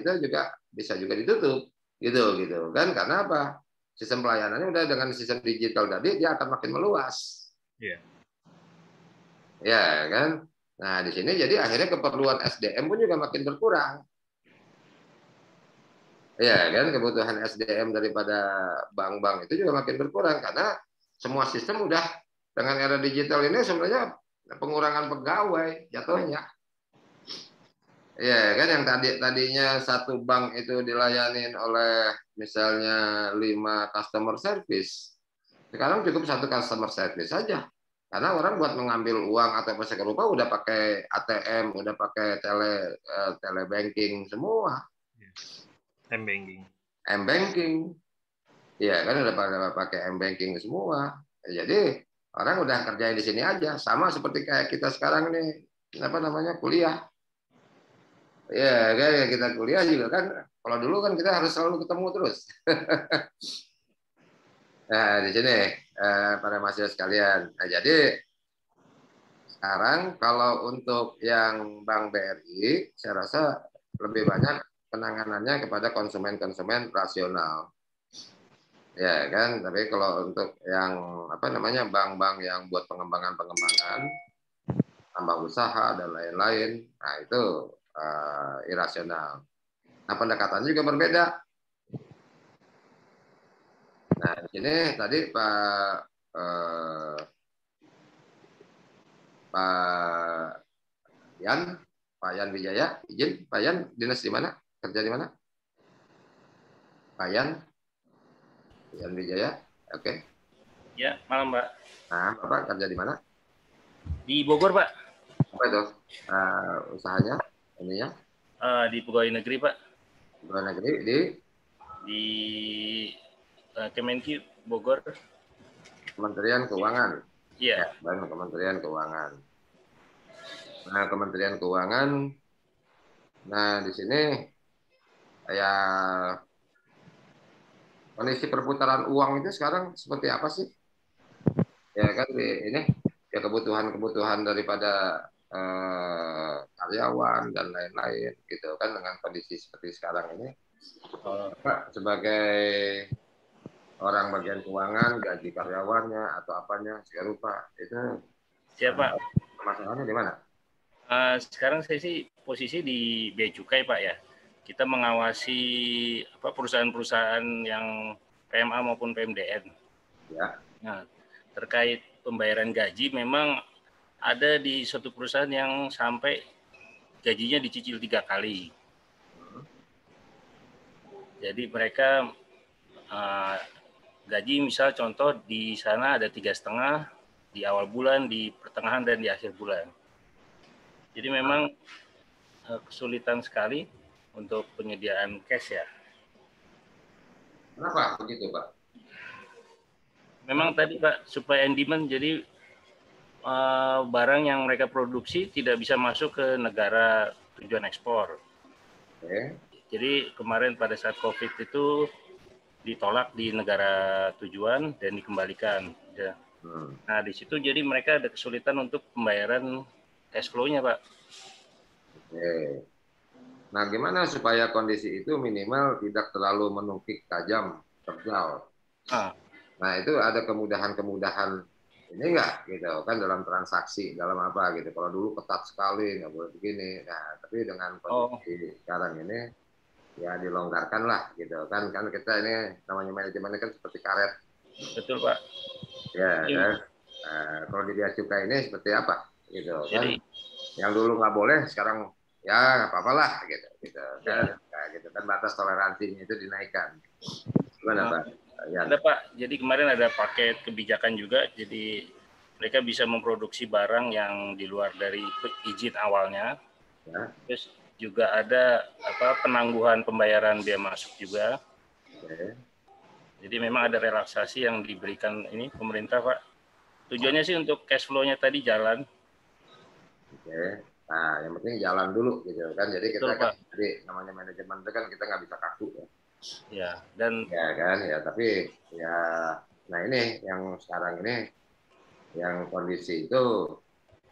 ditutup gitu kan, karena apa? Sistem pelayanannya udah dengan sistem digital tadi dia akan makin meluas. Iya. Ya kan. Nah di sini jadi akhirnya keperluan SDM pun juga makin berkurang. Ya kan, kebutuhan SDM daripada bank-bank itu juga makin berkurang karena semua sistem udah dengan era digital ini sebenarnya pengurangan pegawai jatuhnya. Ya kan, yang tadinya satu bank itu dilayanin oleh misalnya 5 customer service, sekarang cukup 1 customer service saja. Karena orang buat mengambil uang atau apa serupa udah pakai ATM, udah pakai telebanking semua. M-banking. Iya kan udah pakai M-banking semua. Jadi orang udah kerjain di sini aja. Sama seperti kayak kita sekarang nih, kuliah. Ya, kayak kita kuliah juga kan, kalau dulu kan kita harus selalu ketemu terus. Nah, di sini para mahasiswa sekalian. Nah, jadi sekarang kalau untuk yang Bank BRI, saya rasa lebih banyak penanganannya kepada konsumen-konsumen rasional. Ya kan, tapi kalau untuk yang bank-bank yang buat pengembangan, tambah usaha dan lain-lain, nah itu irasional. Nah, pendekatannya juga berbeda. Nah, di sini tadi Pak Yan Wijaya, izin, Pak Yan dinas di mana? Kerja di mana? Pak Yan Wijaya, oke. Ya, malam Pak. Nah, Bapak kerja di mana? Di Bogor Pak. Apa itu usahanya? Ininya? Di Pegawai Negeri Pak. Pegawai Negeri di Kemenki Bogor. Kementerian Keuangan. Iya. Dan Kementerian Keuangan. Nah, Kementerian Keuangan. Nah, di sini ya kondisi perputaran uang itu sekarang seperti apa sih? Ya kan ini ya kebutuhan daripada karyawan dan lain-lain gitu kan, dengan kondisi seperti sekarang ini. Pak, sebagai orang bagian keuangan, gaji karyawannya atau apanya segala rupa itu siapa? Masalahnya di mana? Sekarang saya sih posisi di Bea Cukai Pak ya. Kita mengawasi perusahaan-perusahaan yang PMA maupun PMDN. Ya. Nah, terkait pembayaran gaji memang ada di suatu perusahaan yang sampai gajinya dicicil 3 kali. Jadi mereka gaji misal contoh di sana ada 3,5 di awal bulan, di pertengahan dan di akhir bulan. Jadi memang kesulitan sekali untuk penyediaan cash ya. Kenapa begitu Pak? Memang tadi Pak supply and demand, jadi barang yang mereka produksi tidak bisa masuk ke negara tujuan ekspor. Okay. Jadi kemarin pada saat COVID itu ditolak di negara tujuan dan dikembalikan. Ya. Nah di situ jadi mereka ada kesulitan untuk pembayaran cash flow-nya Pak. Oke. Nah gimana supaya kondisi itu minimal tidak terlalu menukik tajam, terjal? Nah itu ada kemudahan-kemudahan ini enggak gitu kan dalam transaksi, dalam apa gitu. Kalau dulu ketat sekali, nggak boleh begini. Nah, tapi dengan kondisi sekarang ini ya dilonggarkan lah gitu kan kita ini namanya manajemen kan seperti karet. Betul Pak. Ya kan. Kalau di bea cukai ini seperti apa gitu kan. Yang dulu nggak boleh sekarang ya nggak apa-apa lah gitu kan. Nah, gitu kan batas toleransinya itu dinaikkan. Gimana Pak? Ya. Ada Pak, jadi kemarin ada paket kebijakan juga, jadi mereka bisa memproduksi barang yang di luar dari izin awalnya. Ya. Terus juga ada penangguhan pembayaran biaya masuk juga. Okay. Jadi memang ada relaksasi yang diberikan ini pemerintah Pak. Tujuannya sih untuk cash flow-nya tadi jalan. Oke. Nah, yang penting jalan dulu gitu kan. Jadi kita Betul, kan jadi namanya manajemen itu kan kita nggak bisa kaku ya. Ya, dan ya kan ya, tapi ya nah ini yang sekarang ini yang kondisi itu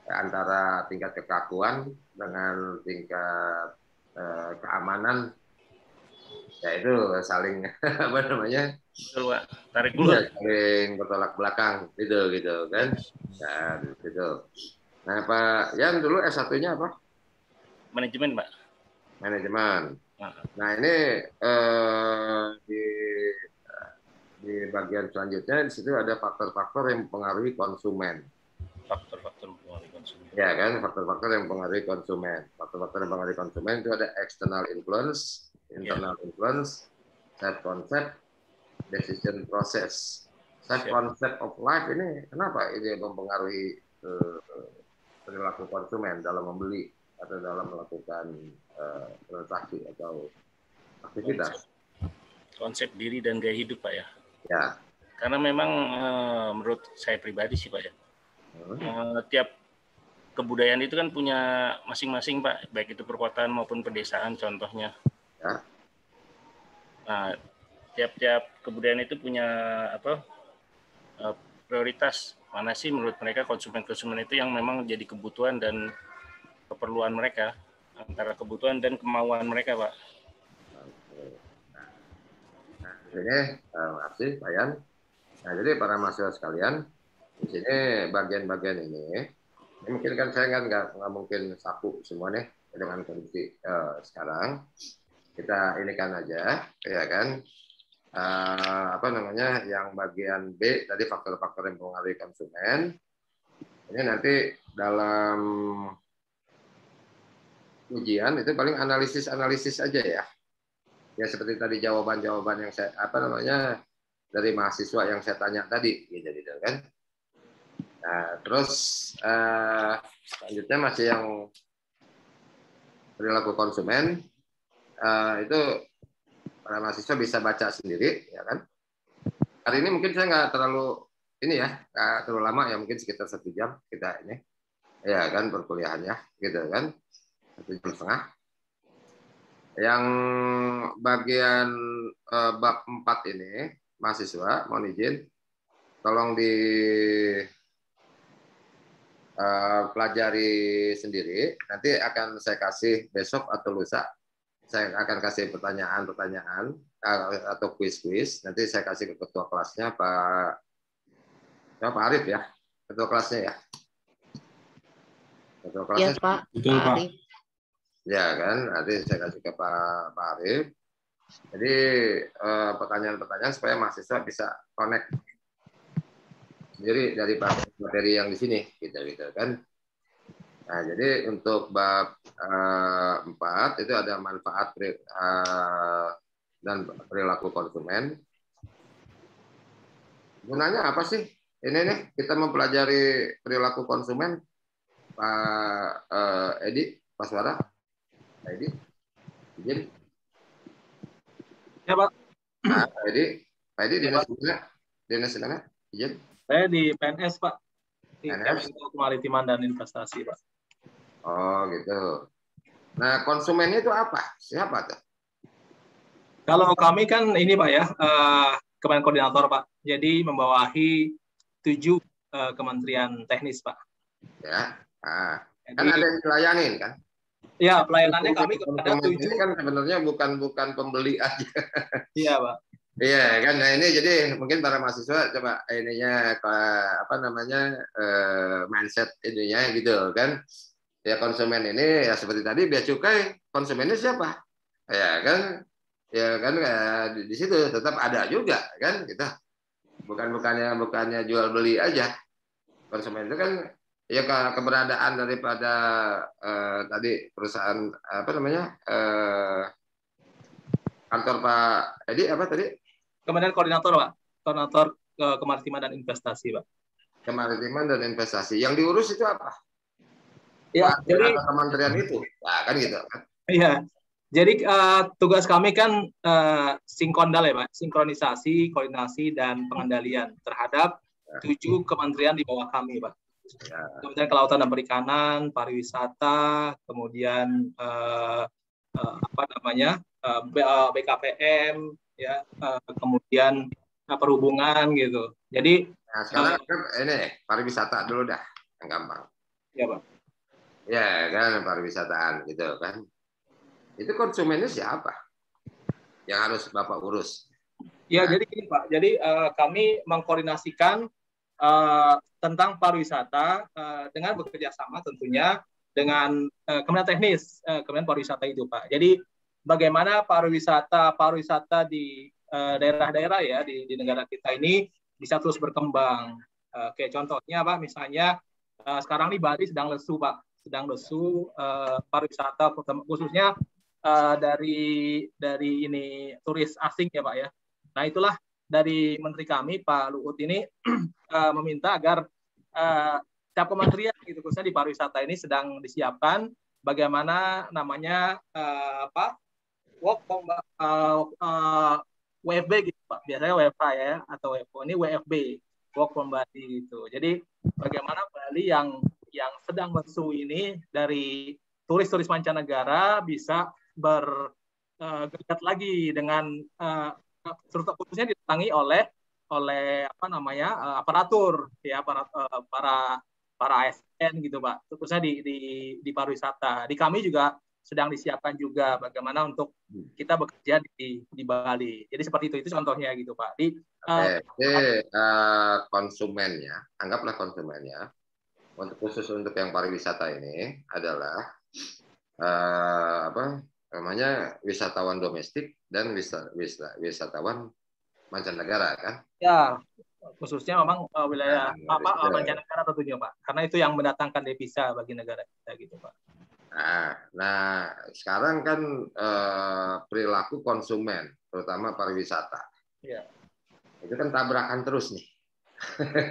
antara tingkat kekakuan dengan tingkat keamanan ya itu saling apa namanya? Betul, Pak. Tarik dulu. Ya, saling bertolak belakang gitu kan. Nah, gitu. Nah, Pak Yan dulu S1-nya apa? Manajemen, Pak. Manajemen. Nah, ini di bagian selanjutnya di situ ada faktor-faktor yang mempengaruhi konsumen. Faktor-faktor mempengaruhi konsumen. Ya kan, faktor-faktor yang mempengaruhi konsumen. Faktor-faktor yang mempengaruhi konsumen itu ada external influence, internal influence, self concept, decision process. Self concept of life ini kenapa ini mempengaruhi perilaku konsumen dalam membeli atau dalam melakukan transaksi atau aktivitas. Konsep diri dan gaya hidup Pak ya. Ya. Karena memang menurut saya pribadi sih Pak ya. Tiap kebudayaan itu kan punya masing-masing Pak, baik itu perkotaan maupun pedesaan contohnya. Ya. Nah, tiap-tiap kebudayaan itu punya prioritas mana sih menurut mereka konsumen-konsumen itu yang memang jadi kebutuhan dan keperluan mereka, antara kebutuhan dan kemauan mereka Pak. Nah, di sini makasih Pak Yan. Nah, jadi para mahasiswa sekalian, di sini bagian-bagian ini mungkin kan saya nggak mungkin sapu semua nih dengan kondisi sekarang. Kita ini kan aja, ya kan. Apa namanya yang bagian B tadi faktor-faktor yang mempengaruhi konsumen. Ini nanti dalam ujian itu paling analisis aja ya. Ya seperti tadi jawaban-jawaban yang saya dari mahasiswa yang saya tanya tadi gitu kan. Nah, terus selanjutnya masih yang perilaku konsumen itu para mahasiswa bisa baca sendiri ya kan. Hari ini mungkin saya nggak terlalu terlalu lama ya, mungkin sekitar 1 jam kita ini ya kan perkuliahannya gitu kan. 1,5 jam. Yang bagian bab 4 ini mahasiswa mohon izin tolong di pelajari sendiri. Nanti akan saya kasih besok atau lusa. Saya akan kasih pertanyaan-pertanyaan atau kuis-kuis. Nanti saya kasih ke ketua kelasnya Pak Arif ya, ketua kelasnya ya. Ketua kelasnya. Ya Pak. Betul Pak. Ya kan, nanti saya kasih ke Pak Arif. Jadi pertanyaan-pertanyaan supaya mahasiswa bisa connect sendiri dari materi yang di sini, gitu kan. Nah, jadi untuk bab 4 itu ada manfaat dan perilaku konsumen. Gunanya apa sih? Ini nih kita mempelajari perilaku konsumen, Pak Edi, Pak Suara. Pak Edi, izin. Ya Pak. Nah, Pak Edi dinas mana? Izin. Saya di PNS Pak. Di PNS? Kemaritiman dan Investasi Pak. Oh gitu. Nah konsumennya itu apa? Siapa tuh? Kalau kami kan ini Pak ya, Kemen Koordinator Pak. Jadi membawahi 7 kementerian teknis Pak. Ya. Nah, kan ada yang dilayanin kan? Ya, pelayanannya kami kepada 7. Ini kan sebenarnya bukan pembeli aja. Iya, Pak. Iya kan, nah ini jadi mungkin para mahasiswa coba ininya apa namanya mindset ininya gitu kan. Ya konsumen ini ya seperti tadi bea cukai, konsumennya siapa? Ya kan di situ tetap ada juga kan kita bukannya jual beli aja. Konsumen itu kan ya keberadaan daripada tadi perusahaan apa namanya kantor Pak Edi apa tadi? Kemudian koordinator, Pak. Koordinator kemaritiman dan investasi, Pak. Kemaritiman dan investasi. Yang diurus itu apa? Ya, jadi kementerian itu. Nah, kan gitu kan. Iya. Jadi tugas kami kan sinkondal ya, Pak. Sinkronisasi, koordinasi dan pengendalian terhadap 7 kementerian di bawah kami, Pak. Ya. Kementerian Kelautan dan Perikanan, pariwisata, kemudian apa namanya? BKPM, ya, kemudian perhubungan gitu. Jadi nah, sekarang ini pariwisata dulu dah, yang gampang. Ya, Pak. Ya kan pariwisataan gitu kan. Itu konsumennya siapa? Yang harus Bapak urus. Ya, jadi gini Pak. Jadi kami mengkoordinasikan tentang pariwisata dengan bekerja sama tentunya dengan Kementerian Teknis, Kementerian Pariwisata itu Pak. Jadi bagaimana pariwisata di daerah-daerah ya di negara kita ini bisa terus berkembang. Kayak contohnya Pak, misalnya sekarang nih Bali sedang lesu Pak, sedang lesu pariwisata khususnya dari ini turis asing ya Pak ya. Nah itulah dari Menteri kami Pak Luhut ini meminta agar setiap kementerian gitu khususnya di pariwisata ini sedang disiapkan bagaimana namanya WFB gitu Pak, biasanya WFH ya atau WFO, ini WFB, Work from Bali gitu. Jadi bagaimana Bali yang sedang lesu ini dari turis-turis mancanegara bisa bergerak lagi dengan khususnya didatangi oleh apa namanya aparatur ya para ASN gitu Pak, khususnya di pariwisata. Di kami juga sedang disiapkan juga bagaimana untuk kita bekerja di Bali. Jadi seperti itu contohnya gitu Pak. Konsumennya, anggaplah konsumennya khusus untuk yang pariwisata ini adalah apa namanya wisatawan domestik dan wisatawan mancanegara kan? Ya, khususnya memang wilayah mancanegara tentunya Pak, karena itu yang mendatangkan devisa bagi negara kita gitu Pak. Nah sekarang kan perilaku konsumen, terutama pariwisata, ya. Itu kan tabrakan terus nih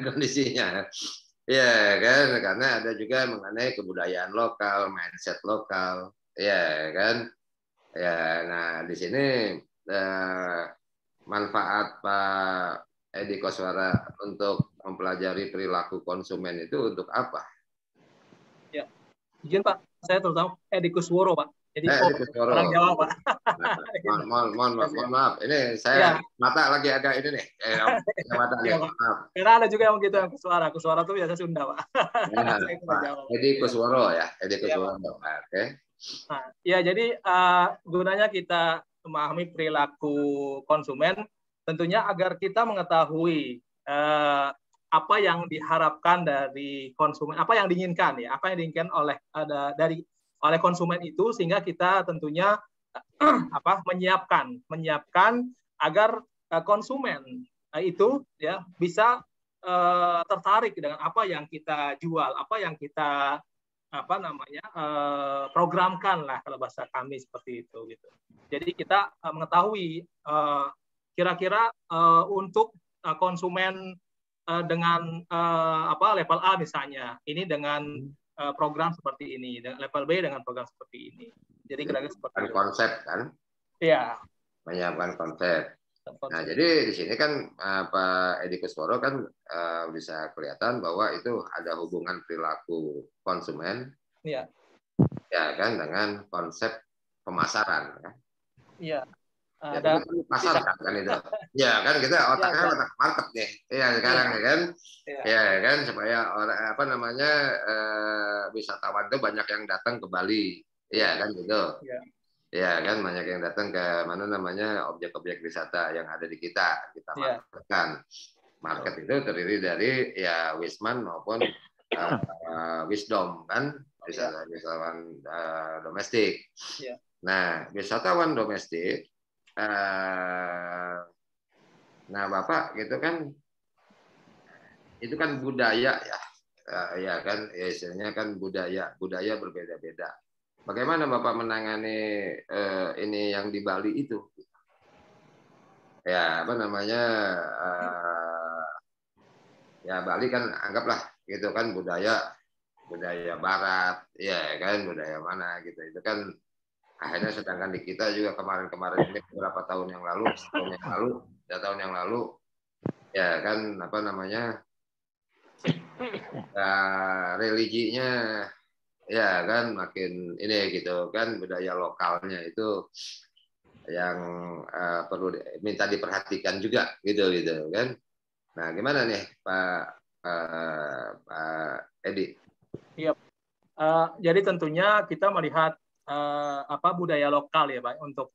kondisinya. Ya kan, karena ada juga mengenai kebudayaan lokal, mindset lokal, ya kan. Ya, nah di sini manfaat Pak Edi Koswara untuk mempelajari perilaku konsumen itu untuk apa? Ya, izin Pak, saya terutama Edi Kusworo Pak. Jadi orang Jawa Pak. Mohon maaf, ini saya mata lagi agak ini nih. Mata nih. Maaf. Karena ada juga yang gitu yang Kuswara tuh biasa Sunda Pak. Edi Kusworo ya, Edi Kusworo. Oke. Nah, ya jadi gunanya kita memahami perilaku konsumen tentunya agar kita mengetahui apa yang diharapkan dari konsumen, apa yang diinginkan ya, apa yang diinginkan oleh konsumen itu sehingga kita tentunya menyiapkan agar konsumen itu ya bisa tertarik dengan apa yang kita jual, apa yang kita programkan lah kalau bahasa kami seperti itu gitu. Jadi kita mengetahui kira-kira untuk konsumen dengan level A misalnya, ini dengan program seperti ini, level B dengan program seperti ini. Jadi kira-kira seperti itu. Konsep kan? Iya. Menyiapkan konsep. Nah, jadi di sini kan Pak Edi Kusworo kan bisa kelihatan bahwa itu ada hubungan perilaku konsumen, ya kan, dengan konsep pemasaran, kan? Iya. Ada pasar kan itu. Ya kan kita otaknya otak market nih. Iya sekarang ya kan. Ya kan supaya orang wisatawan itu banyak yang datang ke Bali. Iya kan gitu. Ya kan banyak yang datang ke mana namanya objek-objek wisata yang ada di kita marketkan. Market itu terdiri dari ya Wisman maupun Wisdom kan, wisatawan domestik. Nah wisatawan domestik, nah Bapak gitu kan, itu kan budaya ya, ya kan istilahnya kan budaya berbeda-beda. Bagaimana Bapak menangani ini yang di Bali itu? Ya apa namanya? Ya Bali kan anggaplah gitu kan budaya Barat, ya kan budaya mana gitu. Itu kan akhirnya sedangkan di kita juga kemarin ini beberapa tahun yang lalu, setahun yang lalu, 2 tahun yang lalu, ya kan apa namanya? Religinya ya kan makin ini gitu kan, budaya lokalnya itu yang perlu minta diperhatikan juga gitu kan. Nah gimana nih Pak Edi? Iya, jadi tentunya kita melihat budaya lokal ya Pak, untuk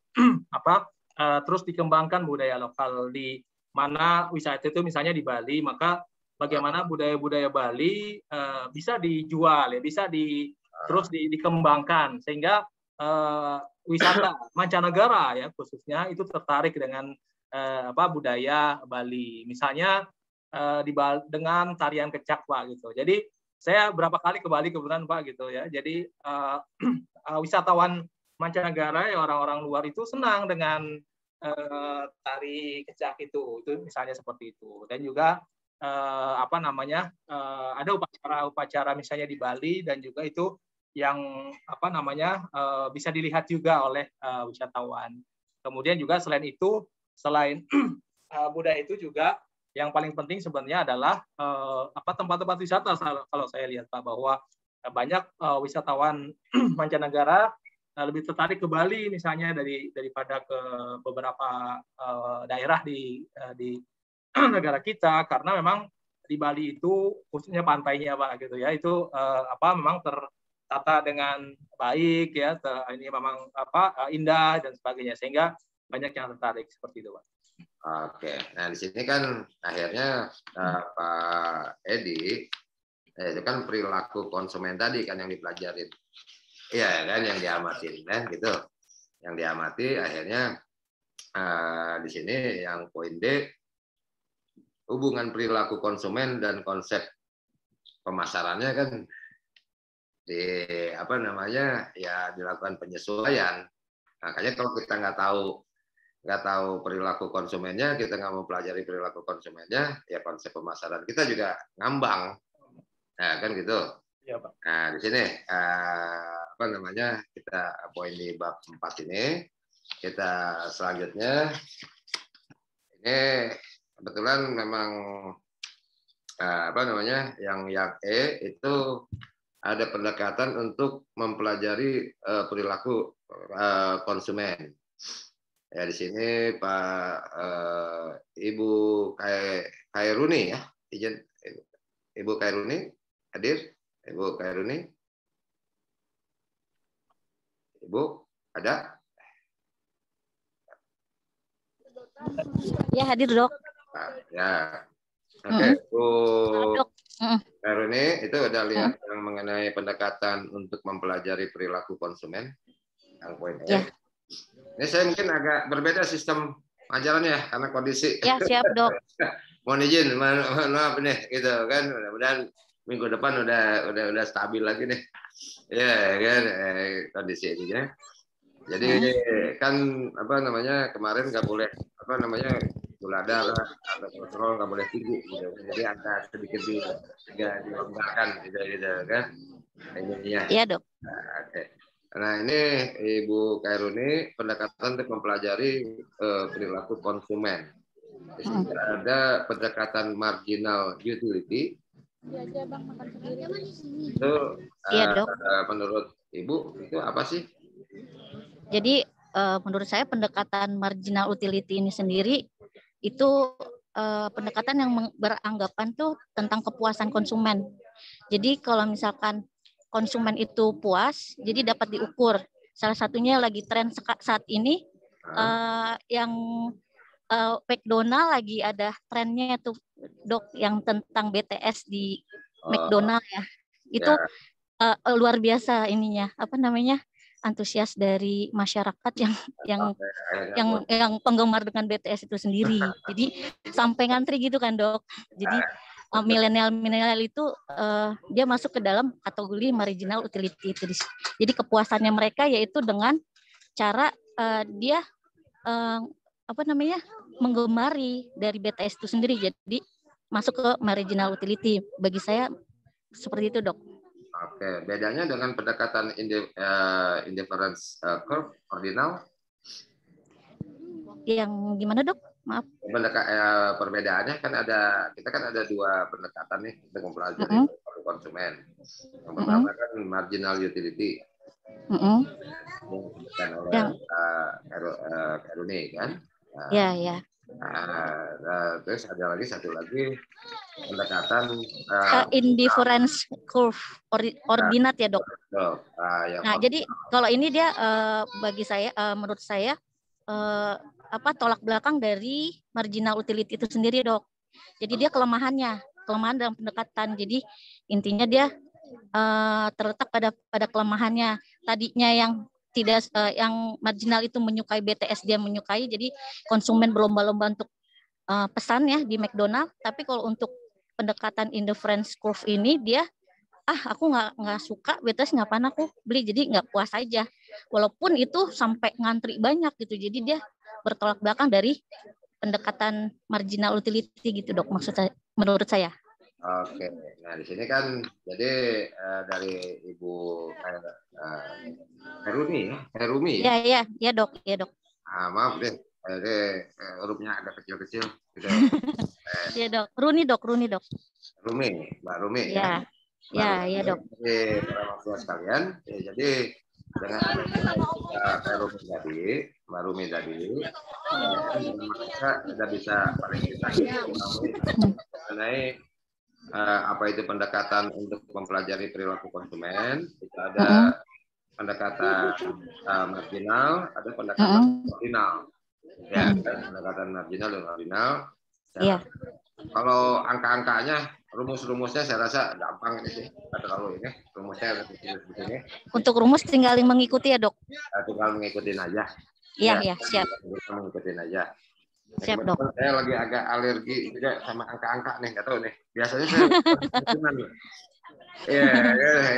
terus dikembangkan budaya lokal di mana wisata itu misalnya di Bali, maka bagaimana budaya-budaya Bali bisa dijual ya, bisa terus dikembangkan sehingga wisata mancanegara ya khususnya itu tertarik dengan budaya Bali. Misalnya dengan tarian kecak Pak gitu. Jadi saya berapa kali ke Bali kebetulan Pak gitu ya. Jadi wisatawan mancanegara ya, orang-orang luar itu senang dengan tari kecak itu misalnya seperti itu. Dan juga ada upacara misalnya di Bali dan juga itu yang bisa dilihat juga oleh wisatawan. Kemudian juga selain budaya itu juga yang paling penting sebenarnya adalah tempat-tempat wisata. Kalau saya lihat Pak, bahwa banyak wisatawan mancanegara lebih tertarik ke Bali misalnya daripada ke beberapa daerah di negara kita, karena memang di Bali itu khususnya pantainya Pak gitu ya, itu memang tertata dengan baik ya, ini memang indah dan sebagainya, sehingga banyak yang tertarik seperti itu Pak. Oke, nah di sini kan akhirnya Pak Edi itu kan perilaku konsumen tadi kan yang dipelajarin, iya kan, yang diamatin kan gitu, yang diamati akhirnya di sini yang poin D, hubungan perilaku konsumen dan konsep pemasarannya kan dilakukan penyesuaian. Makanya kalau kita nggak tahu perilaku konsumennya, kita nggak mau pelajari perilaku konsumennya, ya konsep pemasaran kita juga ngambang, nah kan gitu. Ya, Pak. Nah di sini kita poin di bab 4 ini, kita selanjutnya ini kebetulan memang yang E itu ada pendekatan untuk mempelajari perilaku konsumen. Ya di sini Pak Ibu Khairuni ya, izin Ibu Khairuni hadir. Ibu Khairuni, Ibu ada? Ya hadir dok. Nah, ya, oke, Bu Khairuni itu udah lihat yang mengenai pendekatan untuk mempelajari perilaku konsumen, yang poin E. Ini saya mungkin agak berbeda sistem ajarannya karena kondisi. Ya siap dok. Mohon izin, maaf nih, gitu kan. Mudah-mudahan minggu depan udah stabil lagi nih, ya kan kondisi ininya. Jadi kan kemarin nggak boleh gula darah atau kolesterol nggak boleh tinggi, gitu. Jadi angka sedikit dilonggarkan, gitu kan. Ininya. Iya dok. Nah ini Ibu Khairuni pendekatan untuk mempelajari perilaku konsumen. Di sini ada pendekatan marginal utility. Itu menurut Ibu itu apa sih? Jadi menurut saya pendekatan marginal utility ini sendiri itu pendekatan yang beranggapan tuh tentang kepuasan konsumen. Jadi kalau misalkan konsumen itu puas, jadi dapat diukur salah satunya lagi tren saat ini yang McDonald lagi ada trennya tuh Dok, yang tentang BTS di McDonald ya. Itu luar biasa ininya, apa namanya, antusias dari masyarakat yang penggemar dengan BTS itu sendiri. Jadi sampai ngantri gitu kan Dok. Jadi milenial itu dia masuk ke dalam kategori marginal utility itu. Jadi kepuasannya mereka yaitu dengan cara dia apa namanya, menggemari dari BTS itu sendiri. Jadi masuk ke marginal utility. Bagi saya seperti itu Dok. Oke, bedanya dengan pendekatan indifference curve ordinal? Yang gimana Dok? Maaf. Perbedaannya kan kita kan ada dua pendekatan nih untuk mempelajari konsumen. Yang pertama kan marginal utility. Yang oleh Eruni kan. Ya. Terus ada satu lagi pendekatan indifference curve ordinate ya Dok. Nah jadi kalau ini dia bagi saya menurut saya tolak belakang dari marginal utility itu sendiri Dok. Jadi dia kelemahan dalam pendekatan. Jadi intinya dia terletak pada kelemahannya. Tadinya yang yang marginal itu menyukai BTS, dia menyukai, jadi konsumen berlomba-lomba untuk pesan ya di McDonald. Tapi kalau untuk pendekatan indifference curve ini dia aku nggak suka BTS, ngapain aku beli, jadi nggak puas aja walaupun itu sampai ngantri banyak gitu. Jadi dia bertolak belakang dari pendekatan marginal utility gitu Dok, menurut saya. Oke, nah di sini kan jadi dari Ibu Herumi. Ya Dok. Maaf deh, hurufnya agak kecil-kecil. Gitu. Ya Dok, Runi Dok. Mbak Rumi ya. Ya Dok. Jadi para mahasiswa sekalian, jadi dengan Mbak Rumi tadi, kita sudah bisa paling kita mengenai apa itu pendekatan untuk mempelajari perilaku konsumen. Itu ada pendekatan marginal, ada pendekatan ordinal. Ya, pendekatan marginal dan ordinal. Kalau angka-angkanya, rumus-rumusnya saya rasa gampang ini sih. Tidak terlalu ini. Rumusnya lebih di sini. Untuk rumus tinggal mengikuti ya Dok. Tinggal mengikutin aja. Iya, siap. Mengikutin aja. Siap Dok. Saya lagi agak alergi juga sama angka-angka nih, nggak tahu nih. Biasanya saya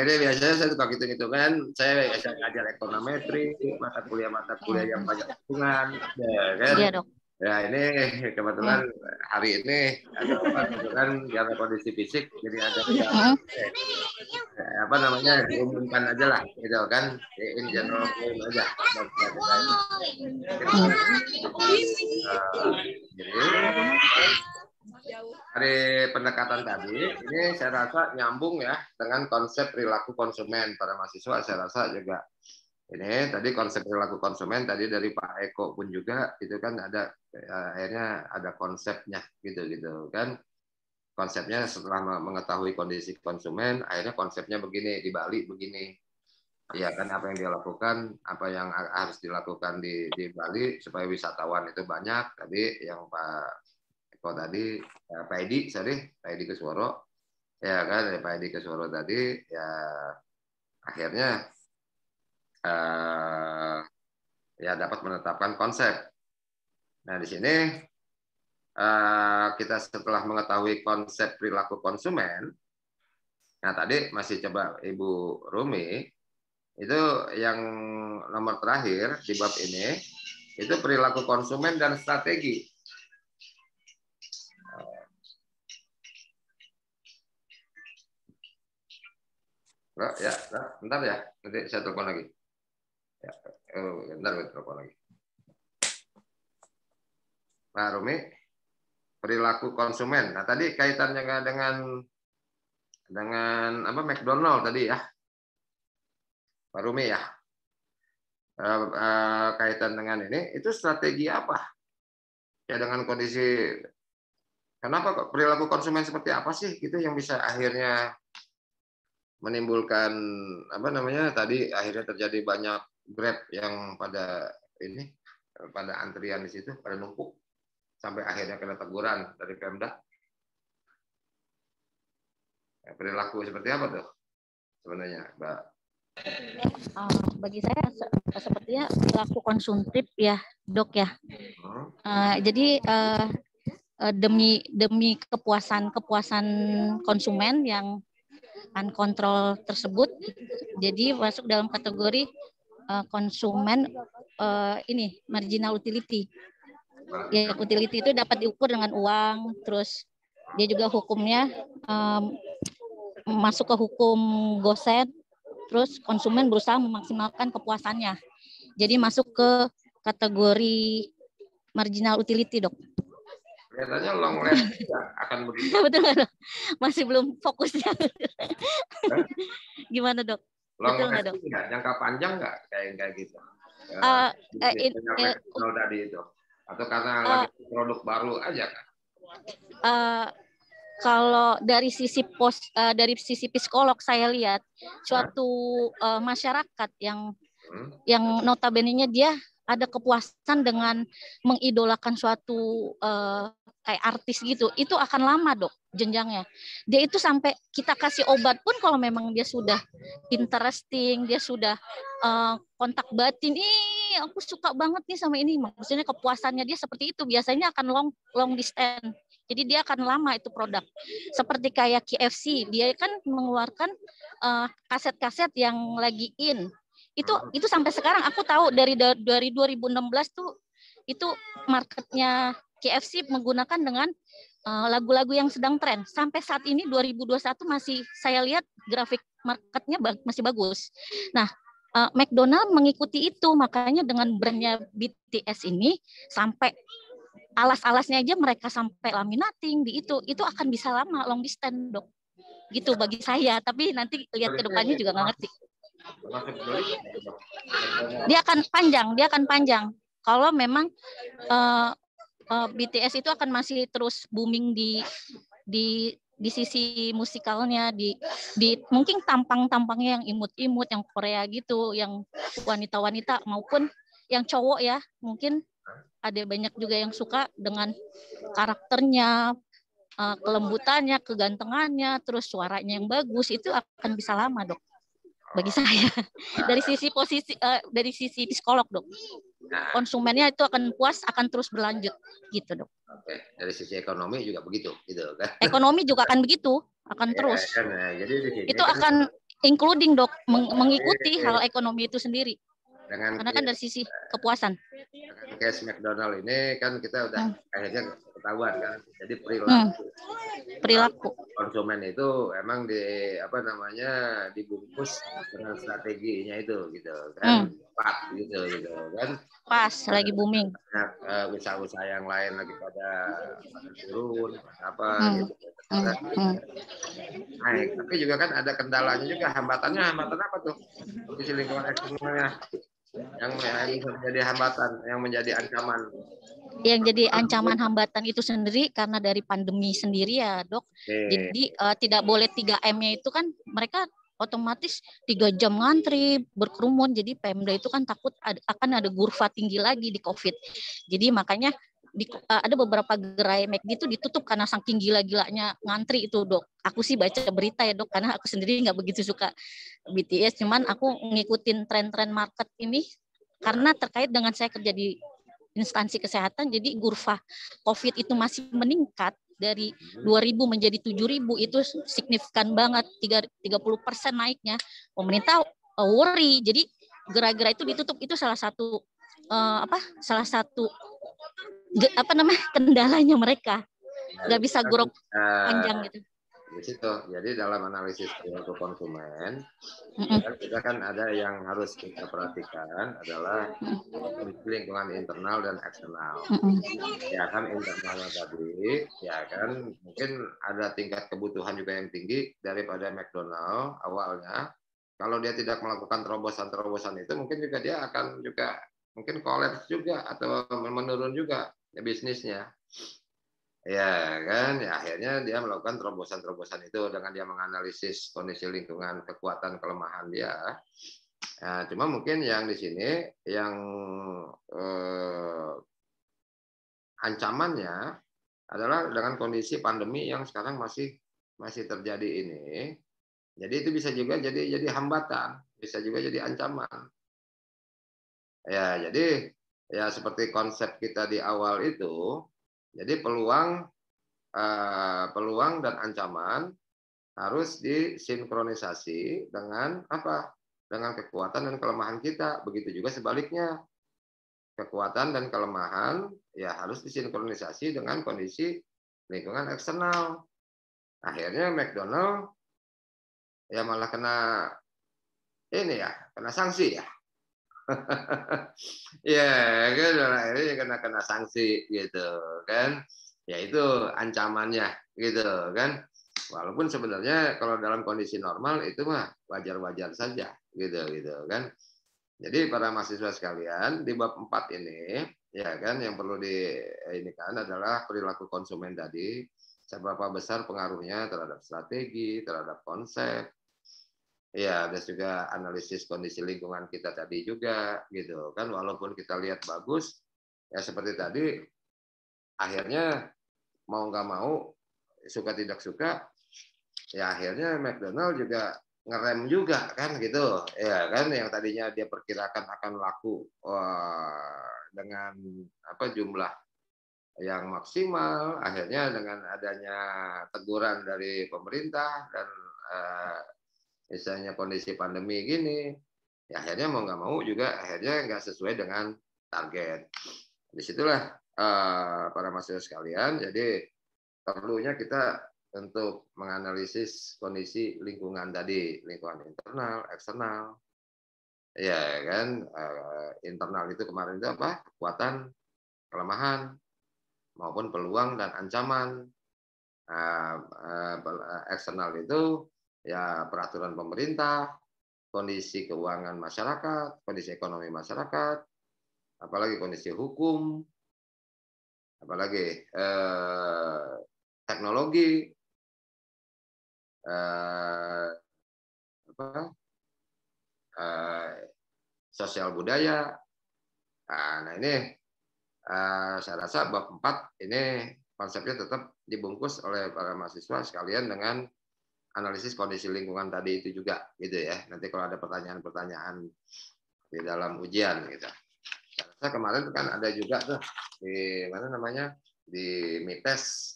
ini biasanya saya suka hitung-hitungan. Saya biasa ngajar ekonometri, mata kuliah yang banyak hitungan, kan? Iya Dok. Ya ini kebetulan hari ini ada kebetulan karena kondisi fisik jadi ada diumumkan aja lah gitu kan, in general aja. Jadi dari pendekatan tadi ini saya rasa nyambung ya dengan konsep perilaku konsumen para mahasiswa. Saya rasa juga ini tadi konsep perilaku konsumen tadi dari Pak Eko pun juga itu kan ada akhirnya ada konsepnya gitu kan. Konsepnya setelah mengetahui kondisi konsumen akhirnya konsepnya begini, di Bali begini. Ya kan, apa yang dia lakukan, apa yang harus dilakukan di Bali supaya wisatawan itu banyak. Tadi yang Pak Eko tadi, Pak Edi Kusworo ya kan, Pak Edi Kusworo tadi ya akhirnya ya dapat menetapkan konsep. Nah di sini kita setelah mengetahui konsep perilaku konsumen, nah tadi masih coba Ibu Rumi itu yang nomor terakhir di bab ini itu perilaku konsumen dan strategi. Bentar ya, nanti saya telepon lagi. Bentar, telepon lagi. Pak Rumi, perilaku konsumen. Nah tadi kaitannya dengan apa McDonald tadi ya, Pak Rumi ya. Kaitan dengan ini, itu strategi apa? Ya dengan kondisi, kenapa perilaku konsumen seperti apa sih? Gitu yang bisa akhirnya menimbulkan apa namanya tadi akhirnya terjadi banyak Grab yang pada antrian di situ, pada numpuk sampai akhirnya kena teguran dari Pemda. Perilaku seperti apa tuh sebenarnya, Mbak? Bagi saya sepertinya perilaku konsumtif ya, Dok ya. Jadi demi kepuasan konsumen yang uncontrol tersebut, jadi masuk dalam kategori konsumen ini marginal utility. Ya, utility itu dapat diukur dengan uang, terus dia juga hukumnya masuk ke hukum gosen, terus konsumen berusaha memaksimalkan kepuasannya. Jadi masuk ke kategori marginal utility, Dok. Kelihatannya long last akan begitu. Betul nggak, Dok? Masih belum fokusnya. Gimana, Dok? Long Betul nggak, last Dok? jangka panjang nggak kayak gitu? Tadi itu. Atau karena lagi produk baru aja kan? Kalau dari sisi psikolog saya lihat suatu masyarakat yang notabene-nya dia ada kepuasan dengan mengidolakan suatu kayak artis gitu, itu akan lama, Dok, jenjangnya. Dia itu sampai kita kasih obat pun kalau memang dia sudah interesting, dia sudah kontak batin, aku suka banget nih sama ini, maksudnya kepuasannya dia seperti itu, biasanya akan long distance. Jadi dia akan lama itu produk. Seperti kayak KFC, dia kan mengeluarkan kaset-kaset yang lagi in. Itu sampai sekarang aku tahu dari 2016 tuh itu marketnya KFC menggunakan dengan lagu-lagu yang sedang tren. Sampai saat ini 2021 masih saya lihat grafik marketnya masih bagus. Nah, McDonald mengikuti itu, makanya dengan brandnya BTS ini sampai alas-alasnya aja mereka sampai laminating di itu akan bisa lama long distance, Dok. Gitu bagi saya, tapi nanti lihat ke depannya juga nggak ngerti. Dia akan panjang. Kalau memang BTS itu akan masih terus booming di sisi musikalnya, di mungkin tampangnya yang imut-imut, yang Korea gitu, yang wanita-wanita maupun yang cowok ya, mungkin ada banyak juga yang suka dengan karakternya, kelembutannya, kegantengannya, terus suaranya yang bagus, itu akan bisa lama, Dok. Bagi saya dari sisi psikolog, Dok. Konsumennya itu akan puas, akan terus berlanjut gitu, Dok. Oke, dari sisi ekonomi juga begitu, gitu kan? Ekonomi juga akan begitu, akan terus. Kan, jadi di sini itu akan including, Dok, mengikuti hal ekonomi itu sendiri. Karena kan dari sisi kepuasan. Dengan case McDonald ini kan kita udah akhirnya ketahuan kan. Jadi perilaku konsumen itu emang dibungkus dengan strateginya itu gitu kan. Pas gitu kan. Pas lagi booming. Usaha-usaha yang lain lagi pada turun gitu. Naik. Tapi juga kan ada kendalanya juga, hambatan apa tuh? Kondisi lingkungan eksternalnya yang menjadi hambatan, yang menjadi ancaman. Yang jadi ancaman hambatan itu sendiri karena dari pandemi sendiri ya, Dok. Jadi tidak boleh 3M-nya itu kan mereka otomatis 3 jam ngantri, berkerumun. Jadi Pemda itu kan takut akan ada kurva tinggi lagi di COVID. Jadi makanya ada beberapa gerai McD itu ditutup karena saking gila-gilanya ngantri itu, Dok. Aku sih baca berita ya, Dok, karena aku sendiri nggak begitu suka BTS, cuman aku ngikutin tren-tren market ini karena terkait dengan saya kerja di instansi kesehatan, jadi kurva COVID itu masih meningkat dari 2.000 menjadi 7.000, itu signifikan banget, 30% naiknya. Pemerintah worry, jadi gerai-gerai itu ditutup, itu salah satu kendalanya mereka, nggak bisa growth panjang gitu. Di situ, jadi dalam analisis perilaku konsumen, kita kan ada yang harus kita perhatikan adalah lingkungan internal dan eksternal. Ya kan, internalnya tadi, ya kan, mungkin ada tingkat kebutuhan juga yang tinggi daripada McDonald awalnya. Kalau dia tidak melakukan terobosan-terobosan itu, mungkin juga dia akan juga mungkin kolaps juga atau menurun juga bisnisnya. Ya kan, ya akhirnya dia melakukan terobosan-terobosan itu dengan dia menganalisis kondisi lingkungan, kekuatan, kelemahan dia. Nah, cuma mungkin yang di sini yang ancamannya adalah dengan kondisi pandemi yang sekarang masih terjadi ini. Jadi itu bisa juga jadi hambatan, bisa juga jadi ancaman. Ya, jadi ya seperti konsep kita di awal itu, jadi peluang dan ancaman harus disinkronisasi dengan apa? Dengan kekuatan dan kelemahan kita. Begitu juga sebaliknya. Kekuatan dan kelemahan ya harus disinkronisasi dengan kondisi lingkungan eksternal. Akhirnya McDonald ya malah kena ini ya, kena sanksi ya. Ya kan akhirnya kena sanksi gitu kan. Ya itu ancamannya gitu kan. Walaupun sebenarnya kalau dalam kondisi normal itu mah wajar-wajar saja gitu kan. Jadi para mahasiswa sekalian di bab 4 ini ya kan yang perlu diinikan adalah perilaku konsumen tadi, seberapa besar pengaruhnya terhadap strategi, terhadap konsep. Ya, ada juga analisis kondisi lingkungan kita tadi juga gitu kan, walaupun kita lihat bagus ya seperti tadi akhirnya mau nggak mau suka tidak suka ya akhirnya McDonald juga ngerem juga kan gitu ya kan, yang tadinya dia perkirakan akan laku dengan apa jumlah yang maksimal, akhirnya dengan adanya teguran dari pemerintah dan misalnya kondisi pandemi gini ya akhirnya mau nggak mau juga akhirnya nggak sesuai dengan target. Disitulah para mahasiswa sekalian, jadi perlunya kita untuk menganalisis kondisi lingkungan tadi, lingkungan internal, eksternal. Ya kan, internal itu kemarin itu apa? Kekuatan, kelemahan, maupun peluang dan ancaman. Eksternal itu ya peraturan pemerintah, kondisi keuangan masyarakat, kondisi ekonomi masyarakat, apalagi kondisi hukum, apalagi teknologi, sosial budaya. Nah ini saya rasa bab 4 ini konsepnya tetap dibungkus oleh para mahasiswa sekalian dengan analisis kondisi lingkungan tadi itu juga gitu ya. Nanti kalau ada pertanyaan-pertanyaan di dalam ujian gitu. Saya rasa kemarin kan ada juga tuh di mana namanya di MITES.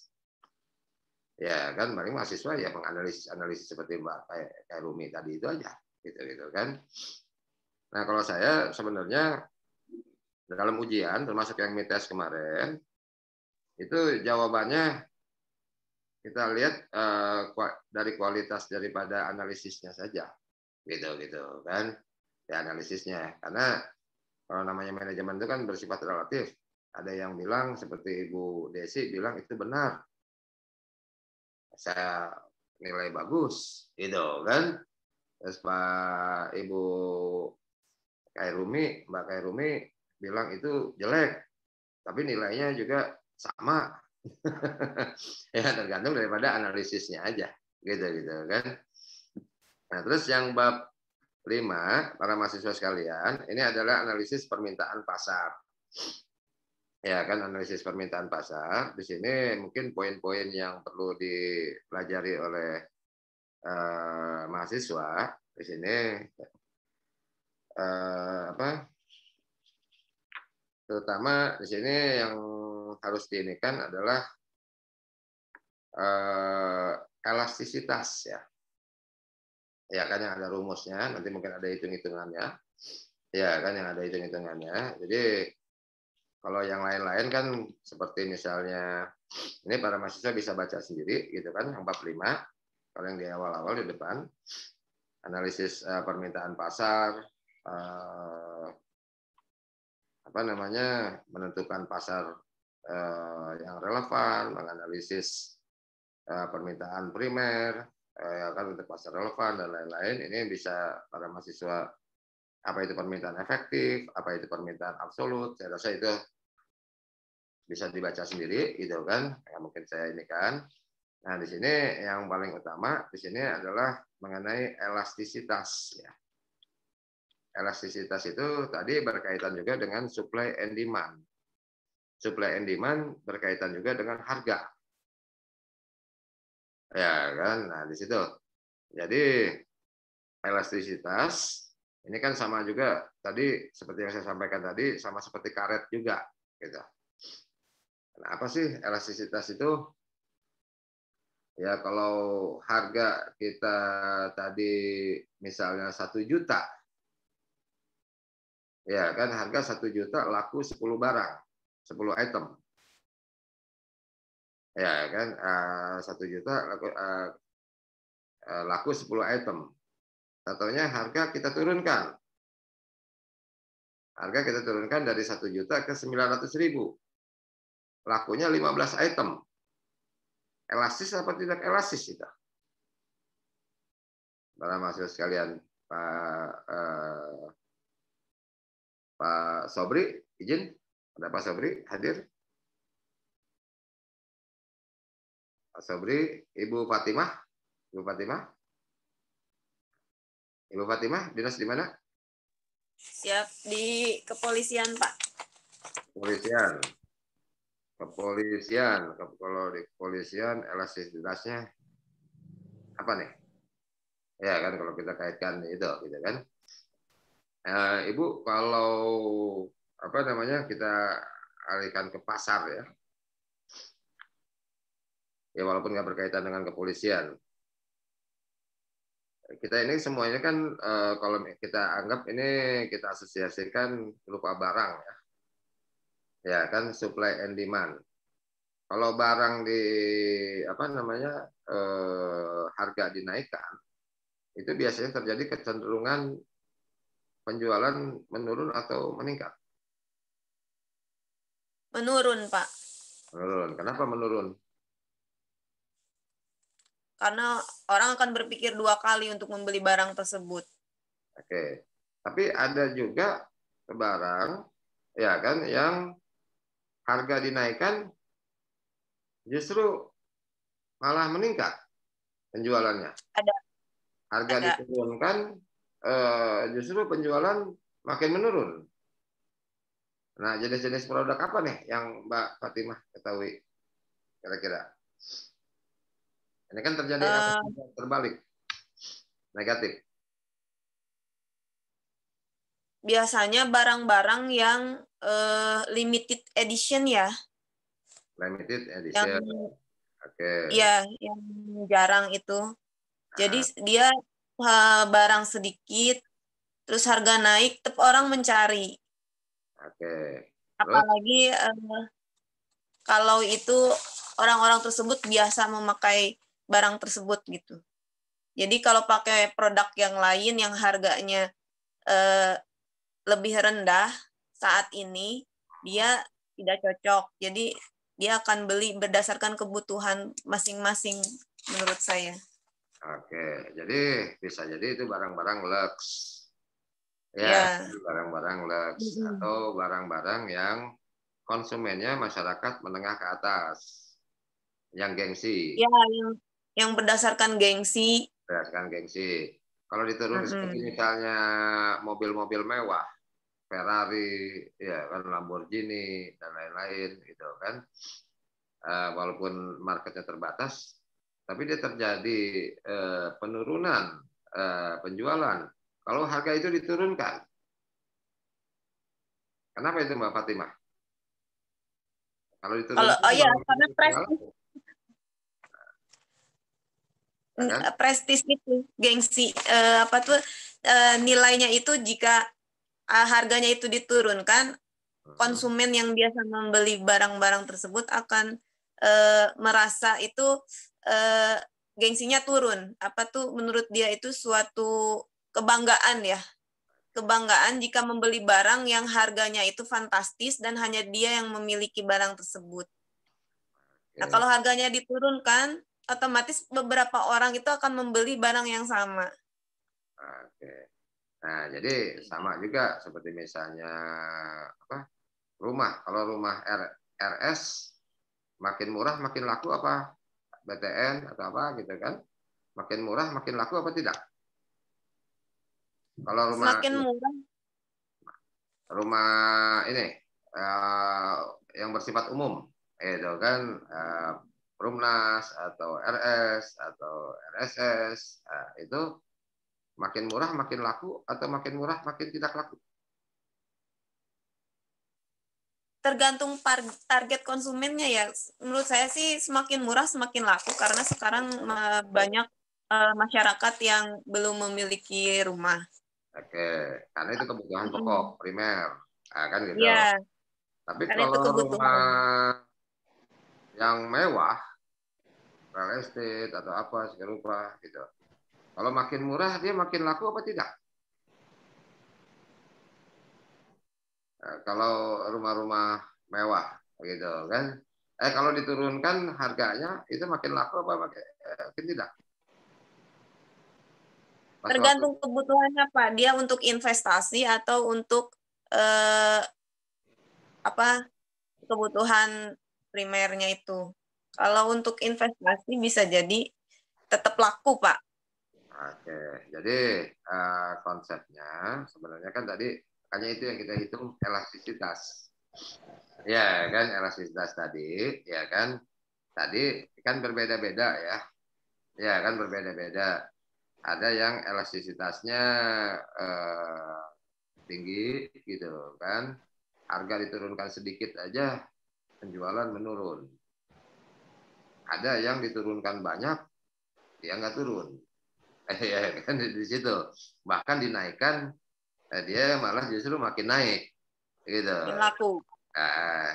Ya kan, paling mahasiswa ya menganalisis seperti Mbak kayak Rumi tadi itu aja, gitu kan. Nah kalau saya sebenarnya dalam ujian termasuk yang MITES kemarin itu jawabannya kita lihat dari kualitas daripada analisisnya saja, gitu kan, ya analisisnya. Karena kalau namanya manajemen itu kan bersifat relatif. Ada yang bilang seperti Ibu Desi bilang itu benar. Saya nilai bagus, gitu kan. Terus Pak Ibu Mbak Kairumi bilang itu jelek, tapi nilainya juga sama. Ya tergantung daripada analisisnya aja, gitu kan. Nah terus yang bab 5 para mahasiswa sekalian, ini adalah analisis permintaan pasar. Ya kan, analisis permintaan pasar. Di sini mungkin poin-poin yang perlu dipelajari oleh mahasiswa di sini terutama di sini yang harus diinikan adalah elastisitas ya. Ya kan yang ada rumusnya, nanti mungkin ada hitung-hitungannya. Ya kan yang ada hitung-hitungannya. Jadi kalau yang lain-lain kan seperti misalnya ini para mahasiswa bisa baca sendiri gitu kan, yang bab 5. Kalau yang di awal-awal di depan analisis permintaan pasar, menentukan pasar yang relevan, menganalisis permintaan primer, kan untuk pasar relevan dan lain-lain. Ini bisa para mahasiswa apa itu permintaan efektif, apa itu permintaan absolut. Saya rasa itu bisa dibaca sendiri, gitu kan? Ya, mungkin saya ini kan. Nah di sini yang paling utama di sini adalah mengenai elastisitas. Ya. elastisitas itu tadi berkaitan juga dengan supply and demand. Supply and demand berkaitan juga dengan harga. Ya kan? Nah, di situ. Jadi elastisitas ini kan sama juga tadi seperti yang saya sampaikan tadi, sama seperti karet juga gitu. Nah, apa sih elastisitas itu? Ya kalau harga kita tadi misalnya 1 juta, ya kan harga 1 juta laku 10 barang, 10 item. Ya kan 1 juta laku 10 item. Contohnya harga kita turunkan. Harga kita turunkan dari 1 juta ke 900.000. Lakunya 15 item. Elastis apa tidak elastis itu? Para mahasiswa sekalian, Pak Sobri, izin? Ada Pak Sobri hadir? Pak Sobri, Ibu Fatimah? Ibu Fatimah? Ibu Fatimah, dinas di mana? Siap, di kepolisian, Pak. Kepolisian. Kepolisian. Kalau di kepolisian, elastisitasnya apa nih? Ya kan, kalau kita kaitkan itu, gitu kan. Ibu, kalau apa namanya kita alihkan ke pasar ya. Ya walaupun nggak berkaitan dengan kepolisian. Kita ini semuanya kan kalau kita anggap ini kita asosiasikan berupa barang ya. Ya kan supply and demand. Kalau barang di apa namanya harga dinaikkan, itu biasanya terjadi kecenderungan penjualan menurun atau meningkat. Menurun, Pak. Menurun. Kenapa menurun? Karena orang akan berpikir 2 kali untuk membeli barang tersebut. Oke. Tapi ada juga barang ya kan yang harga dinaikkan justru malah meningkat penjualannya. Ada. Harga diturunkan justru penjualan makin menurun. Nah, jenis-jenis produk apa nih yang Mbak Fatimah ketahui kira-kira? Ini kan terjadi terbalik, negatif. Biasanya barang-barang yang limited edition ya. Limited edition. Oke. Iya, yang jarang itu. Jadi dia barang sedikit, terus harga naik, tetap orang mencari. Oke. Apalagi kalau itu orang-orang tersebut biasa memakai barang tersebut gitu. Jadi kalau pakai produk yang lain yang harganya lebih rendah saat ini, dia tidak cocok. Jadi dia akan beli berdasarkan kebutuhan masing-masing menurut saya. Oke, jadi bisa jadi itu barang-barang lux. Ya, barang-barang lux atau barang-barang yang konsumennya masyarakat menengah ke atas. Yang gengsi. Ya, yang berdasarkan gengsi. Berdasarkan gengsi. Kalau diturun seperti misalnya mobil-mobil mewah, Ferrari, ya kan Lamborghini dan lain-lain gitu kan. Walaupun marketnya terbatas, tapi dia terjadi penurunan penjualan. Kalau harga itu diturunkan, kenapa itu Mbak Fatimah? Kalau diturunkan, karena prestis itu, gengsi nilainya itu jika harganya itu diturunkan, konsumen yang biasa membeli barang-barang tersebut akan merasa itu gengsinya turun. Menurut dia itu suatu kebanggaan ya. Kebanggaan jika membeli barang yang harganya itu fantastis dan hanya dia yang memiliki barang tersebut. Nah, kalau harganya diturunkan, otomatis beberapa orang itu akan membeli barang yang sama. Oke. Nah, jadi sama juga seperti misalnya rumah. Kalau rumah RS makin murah makin laku apa? BTN atau apa gitu kan? Makin murah makin laku apa tidak? Kalau semakin murah. Rumah ini yang bersifat umum, itu kan Perumnas atau RS atau RSS, itu makin murah makin laku atau makin murah makin tidak laku? Tergantung target konsumennya ya. Menurut saya sih semakin murah semakin laku karena sekarang banyak masyarakat yang belum memiliki rumah. Oke, karena itu kebutuhan pokok primer, kan gitu. Iya. Tapi Karena itu kalau kebutuhan. rumah yang mewah, real estate atau apa segala rupa gitu. Kalau makin murah dia makin laku apa tidak? Kalau rumah-rumah mewah gitu kan, kalau diturunkan harganya itu makin laku apa makin tidak? Tergantung kebutuhannya Pak. Dia untuk investasi atau untuk kebutuhan primernya itu. Kalau untuk investasi bisa jadi tetap laku Pak. Oke, jadi konsepnya sebenarnya kan tadi hanya itu yang kita hitung elastisitas. Ya kan, elastisitas tadi, ya kan. Tadi kan berbeda-beda ya. Ya kan berbeda-beda. Ada yang elastisitasnya tinggi gitu kan. Harga diturunkan sedikit aja penjualan menurun. Ada yang diturunkan banyak, dia nggak turun. Ya kan di situ. Bahkan dinaikkan, dia malah justru makin naik. Gitu. Laku.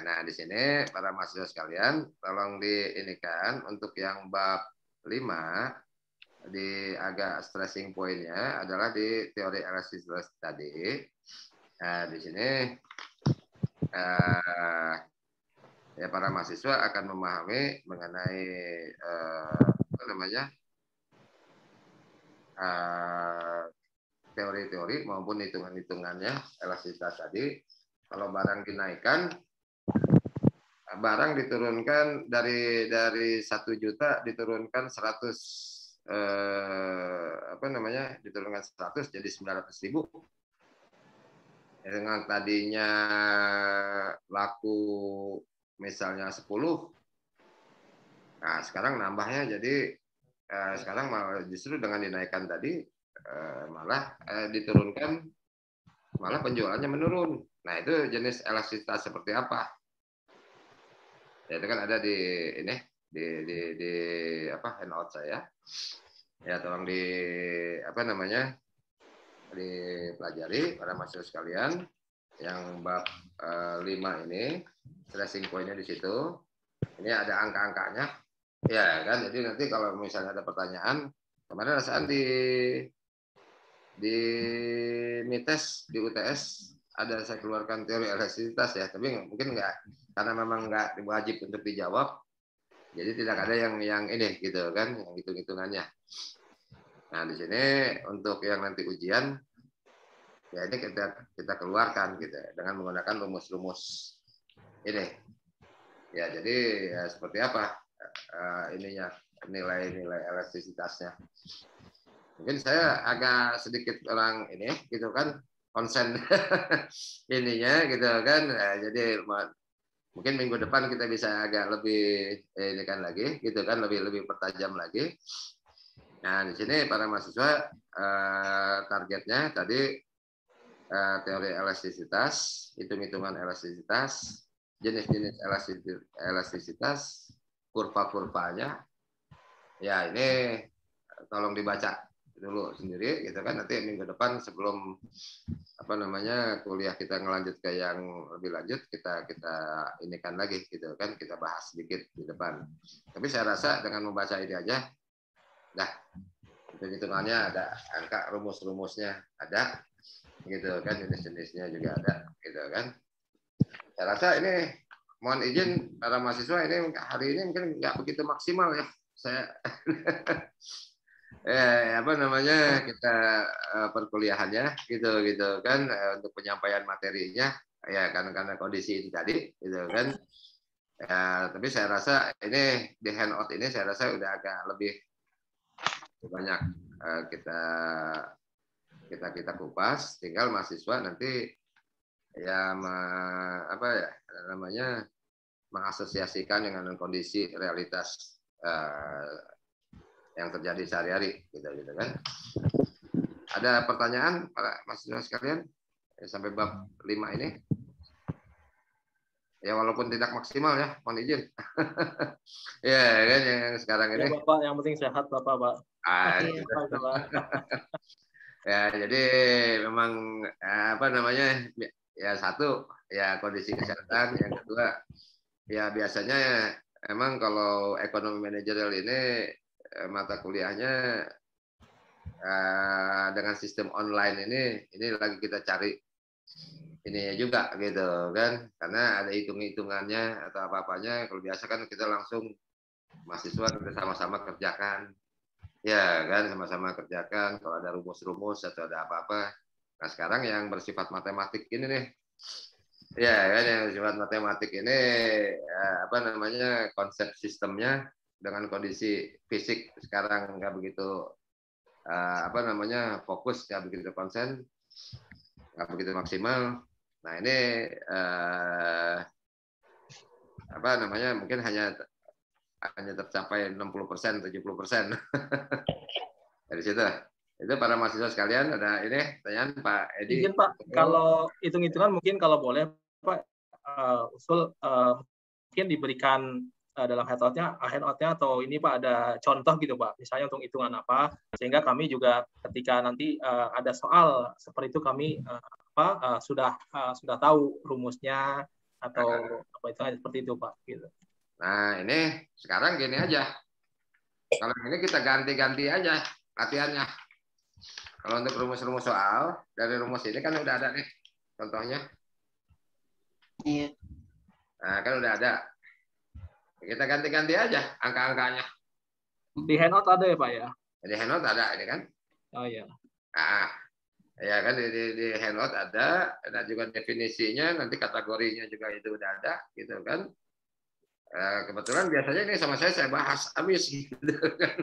Nah, di sini para mahasiswa sekalian, tolong diinikan untuk yang bab 5 di agak stressing pointnya adalah di teori elastisitas tadi. Nah, di sini ya para mahasiswa akan memahami mengenai apa namanya teori-teori maupun hitungan-hitungannya elastisitas tadi. Kalau barang dinaikkan, barang diturunkan dari 1 juta diturunkan 100 apa namanya diturunkan 100 jadi 900.000. Dengan tadinya laku misalnya 10, nah sekarang nambahnya jadi sekarang malah justru dengan dinaikkan tadi malah diturunkan, malah penjualannya menurun. Nah itu jenis elastisitas seperti apa? Ya itu kan ada di ini di apa handout saya. Ya tolong di apa namanya dipelajari para mahasiswa sekalian yang bab 5 ini stressing pointnya di situ. Ini ada angka-angkanya. Ya kan, jadi nanti kalau misalnya ada pertanyaan, kemarin rasaan di MITES di UTS ada saya keluarkan teori elastisitas ya, tapi mungkin enggak karena memang enggak wajib untuk dijawab. Jadi tidak ada yang ini gitu kan, yang hitung-hitungannya. Nah, di sini untuk yang nanti ujian ya ini kita keluarkan gitu dengan menggunakan rumus-rumus ini. Ya, jadi ya, seperti apa ininya nilai-nilai elastisitasnya. Mungkin saya agak sedikit orang ini gitu kan konsen ininya gitu kan. Jadi mungkin minggu depan kita bisa agak lebih ini kan lagi gitu kan, lebih pertajam lagi. Nah, di sini para mahasiswa targetnya tadi teori elastisitas, hitung-hitungan elastisitas, jenis-jenis elastisitas, kurva-kurvanya. Ya, ini tolong dibaca dulu sendiri gitu kan, nanti minggu depan sebelum apa namanya kuliah kita ngelanjut ke yang lebih lanjut kita inikan lagi gitu kan, kita bahas sedikit di depan. Tapi saya rasa dengan membaca ini aja dah hitung-hitungannya ada, angka rumus-rumusnya ada gitu kan, jenis-jenisnya juga ada gitu kan. Saya rasa ini mohon izin para mahasiswa ini hari ini mungkin nggak begitu maksimal ya saya apa namanya kita perkuliahannya gitu kan untuk penyampaian materinya ya karena kondisi itu tadi gitu kan ya, tapi saya rasa ini di handout ini saya rasa udah agak lebih banyak kita kita kupas, tinggal mahasiswa nanti ya apa ya namanya mengasosiasikan dengan kondisi realitas yang terjadi sehari-hari gitu kan. Ada pertanyaan para mahasiswa sekalian sampai bab 5 ini? Ya walaupun tidak maksimal ya, mohon izin. Ya kan yang sekarang ini. Ya Bapak, yang penting sehat Bapak, Pak. Ya jadi memang apa namanya ya satu ya kondisi kesehatan, yang kedua ya biasanya emang kalau ekonomi manajerial ini mata kuliahnya dengan sistem online ini lagi kita cari ini juga gitu kan, karena ada hitung-hitungannya atau apa-apanya. Kalau biasa kan kita langsung mahasiswa kita sama-sama kerjakan ya kan, sama-sama kerjakan kalau ada rumus-rumus atau ada apa-apa. Nah sekarang yang bersifat matematik ini nih ya kan, yang bersifat matematik ini apa namanya konsep sistemnya dengan kondisi fisik sekarang nggak begitu apa namanya fokus, nggak begitu konsen, nggak begitu maksimal. Nah ini apa namanya mungkin hanya tercapai 60%, 70%. Dari situ. Itu para mahasiswa sekalian, ada ini pertanyaan Pak Edi. Izin Pak, kalau hitung-hitungan mungkin kalau boleh Pak usul mungkin diberikan dalam handout-nya atau ini Pak ada contoh gitu Pak, misalnya untuk hitungan apa, sehingga kami juga ketika nanti ada soal seperti itu kami sudah tahu rumusnya atau apa itu seperti itu Pak gitu. Nah ini sekarang gini aja, kalau ini kita ganti-ganti aja latihannya. Kalau untuk rumus-rumus soal dari rumus ini kan udah ada nih contohnya. Iya. Nah kan udah ada. Kita ganti-ganti aja angka-angkanya. Di handout ada ya Pak ya? Di handout ada ini kan? Oh iya. Nah, ya kan di handout ada juga definisinya, nanti kategorinya juga itu udah ada gitu kan. Kebetulan biasanya ini sama saya bahas habis gitu kan.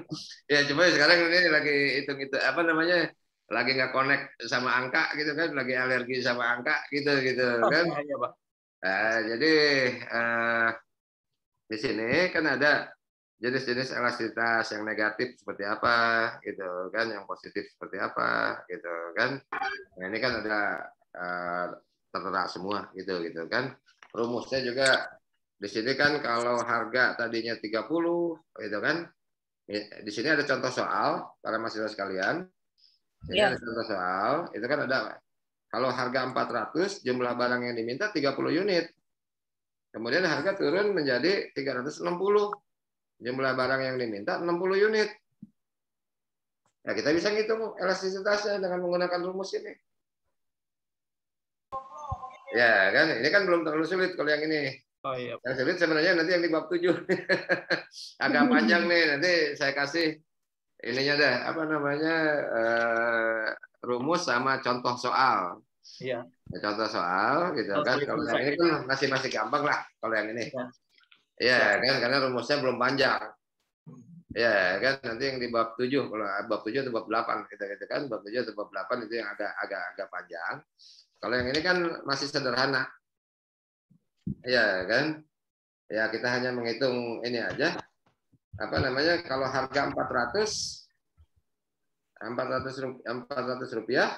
Ya cuma sekarang ini lagi hitung itu apa namanya, lagi nggak connect sama angka gitu kan, lagi alergi sama angka gitu kan. Iya Pak. Jadi di sini kan ada jenis-jenis elastisitas yang negatif seperti apa gitu kan, yang positif seperti apa gitu kan. Nah ini kan ada tertera semua gitu kan. Rumusnya juga di sini kan kalau harga tadinya 30 gitu kan. Di sini ada contoh soal para mahasiswa sekalian. Ini ada contoh soal, itu kan ada kalau harga 400 jumlah barang yang diminta 30 unit. Kemudian harga turun menjadi 360. Jumlah barang yang diminta 60 unit. Ya, kita bisa ngitung elastisitasnya dengan menggunakan rumus ini. Ya, kan? Ini kan belum terlalu sulit kalau yang ini. Oh iya. Yang sulit sebenarnya nanti yang di bab 7. Agak panjang nih, nanti saya kasih ininya deh, apa namanya? Rumus sama contoh soal. Iya. Contoh soal gitu kan. Kalau yang ini kan masih gampang lah kalau yang ini. Ya kan, karena rumusnya belum panjang. Ya kan, nanti yang di bab 7, kalau bab 7 atau bab 8 gitu kan, bab 7 atau bab 8 itu yang agak panjang. Kalau yang ini kan masih sederhana. Ya kan? Ya kita hanya menghitung ini aja. Apa namanya? Kalau harga 400 rupiah,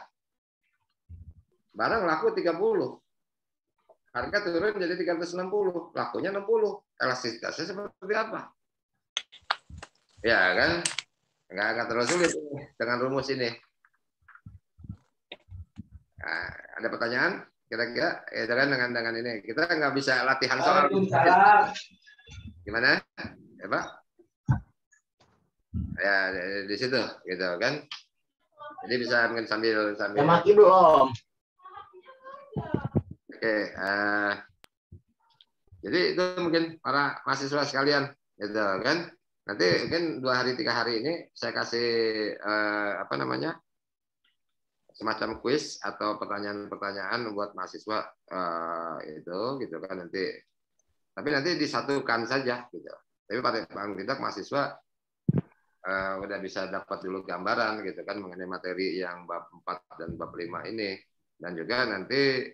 barang laku 30. Harga turun jadi 360, lakunya 60. Elastisitasnya seperti apa? Ya kan? Nggak terlalu sulit dengan rumus ini. Nah, ada pertanyaan? Kira-kira itu kan dengan ini. Kita nggak bisa latihan soal. Gimana? Ya Pak? Ya di situ gitu kan. Jadi bisa mungkin sambil mati belum. Oke, jadi itu mungkin para mahasiswa sekalian, gitu kan. Nanti mungkin 2 hari 3 hari ini saya kasih apa namanya semacam kuis atau pertanyaan-pertanyaan buat mahasiswa itu, gitu kan nanti. Tapi nanti disatukan saja, gitu. Tapi pada paling tidak mahasiswa udah bisa dapat dulu gambaran gitu kan mengenai materi yang bab 4 dan bab 5 ini. Dan juga nanti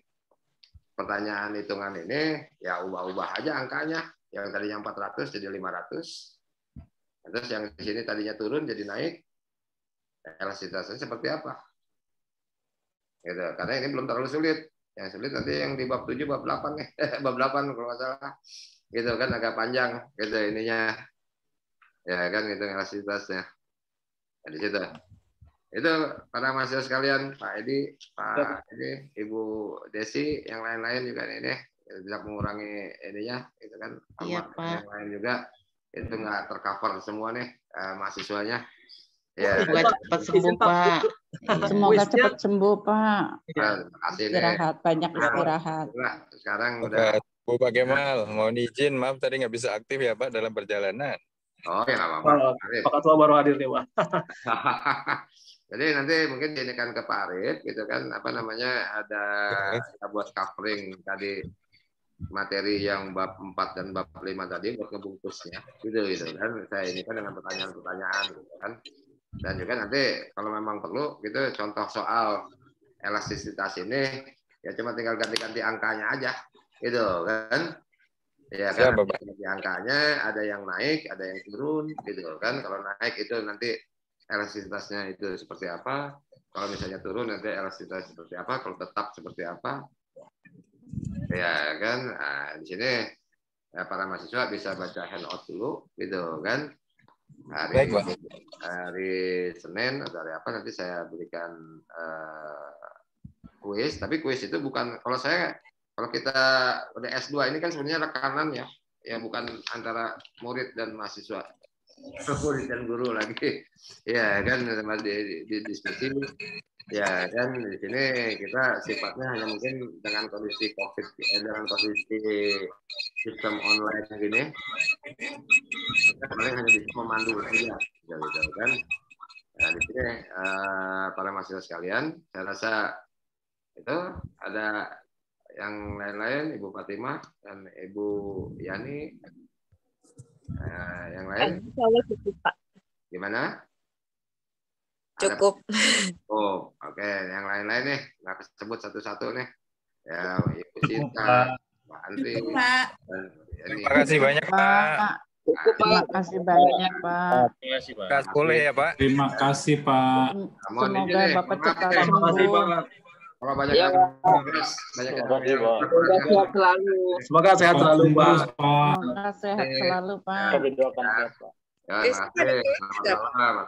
pertanyaan hitungan ini ya ubah-ubah aja angkanya. Yang tadinya 400 jadi 500. Terus yang di sini tadinya turun jadi naik. Elastisitasnya seperti apa? Gitu. Karena ini belum terlalu sulit. Yang sulit nanti yang di bab 7, bab 8 nih. Bab 8 kalau nggak salah. Gitu kan agak panjang gitu ininya. Ya kan itu elastisitasnya. Nah, di situ. Itu para mahasiswa sekalian, Pak Edi, Pak ini, Ibu Desi, yang lain-lain juga ini bisa mengurangi ininya, itu kan. Iya, Pak. Yang lain juga itu nggak tercover semua nih mahasiswanya. Ya. Semoga cepat sembuh, Pak. Semoga cepat sembuh, Pak. Terima kasih Istirahat, banyak istirahat. Sekarang udah. Bu Pak Kemal, mohon izin, maaf tadi nggak bisa aktif ya Pak dalam perjalanan. Oh ya nggak apa-apa. Pak Ketua baru hadir nih Pak. Jadi nanti mungkin diinikan ke Pak Arif, gitu kan, apa namanya, ada kita buat covering tadi materi yang bab 4 dan bab 5 tadi buat ngebungkusnya, gitu kan. Saya ini kan dengan pertanyaan-pertanyaan, gitu kan. Dan juga nanti kalau memang perlu, gitu, contoh soal elastisitas ini, ya cuma tinggal ganti-ganti angkanya aja, gitu kan. Ya kan, ganti angkanya, ada yang naik, ada yang turun, gitu kan. Kalau naik itu nanti elastisitasnya itu seperti apa, kalau misalnya turun nanti elastisitas seperti apa, kalau tetap seperti apa, ya kan. Nah, di sini ya, para mahasiswa bisa baca handout dulu, gitu kan. Hari Senin atau hari apa nanti saya berikan kuis, tapi kuis itu bukan kalau kita udah S2 ini kan sebenarnya rekanan ya bukan antara murid dan mahasiswa. Murid dan guru lagi, ya kan, di diskusi, ya kan. Di sini kita sifatnya hanya mungkin dengan kondisi COVID, dengan kondisi sistem online gini, kita paling hanya bisa memandu saja, gitu kan. Nah, di sini para mahasiswa sekalian, saya rasa itu ada yang lain-lain, Ibu Fatimah dan Ibu Yani. Yang lain? Cukup, Pak. Gimana? Cukup. Oh, oke. Yang lain-lain nih, nggak kesebut satu-satu nih. Ya, Ibu Cinta, Pak Andri. Terima kasih banyak, Pak. Terima kasih banyak, Pak. Terima kasih, Pak. Boleh ya, Pak? Terima kasih, Pak. Semoga Bapak cepat sembuh. Kalau banyak yang sehat selalu. Semoga sehat selalu, Pak. Semoga sehat selalu, Pak.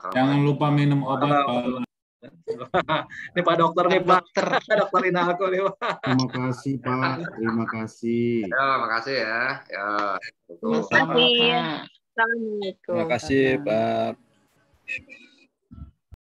Jangan lupa minum obat, Pak. Ini Pak Dokter nih, Pak. Dokterin aku nih, Pak. Terima kasih, Pak. Terima kasih. Ya, makasih ya. Ya. Terima kasih. Assalamualaikum. Terima kasih, Pak.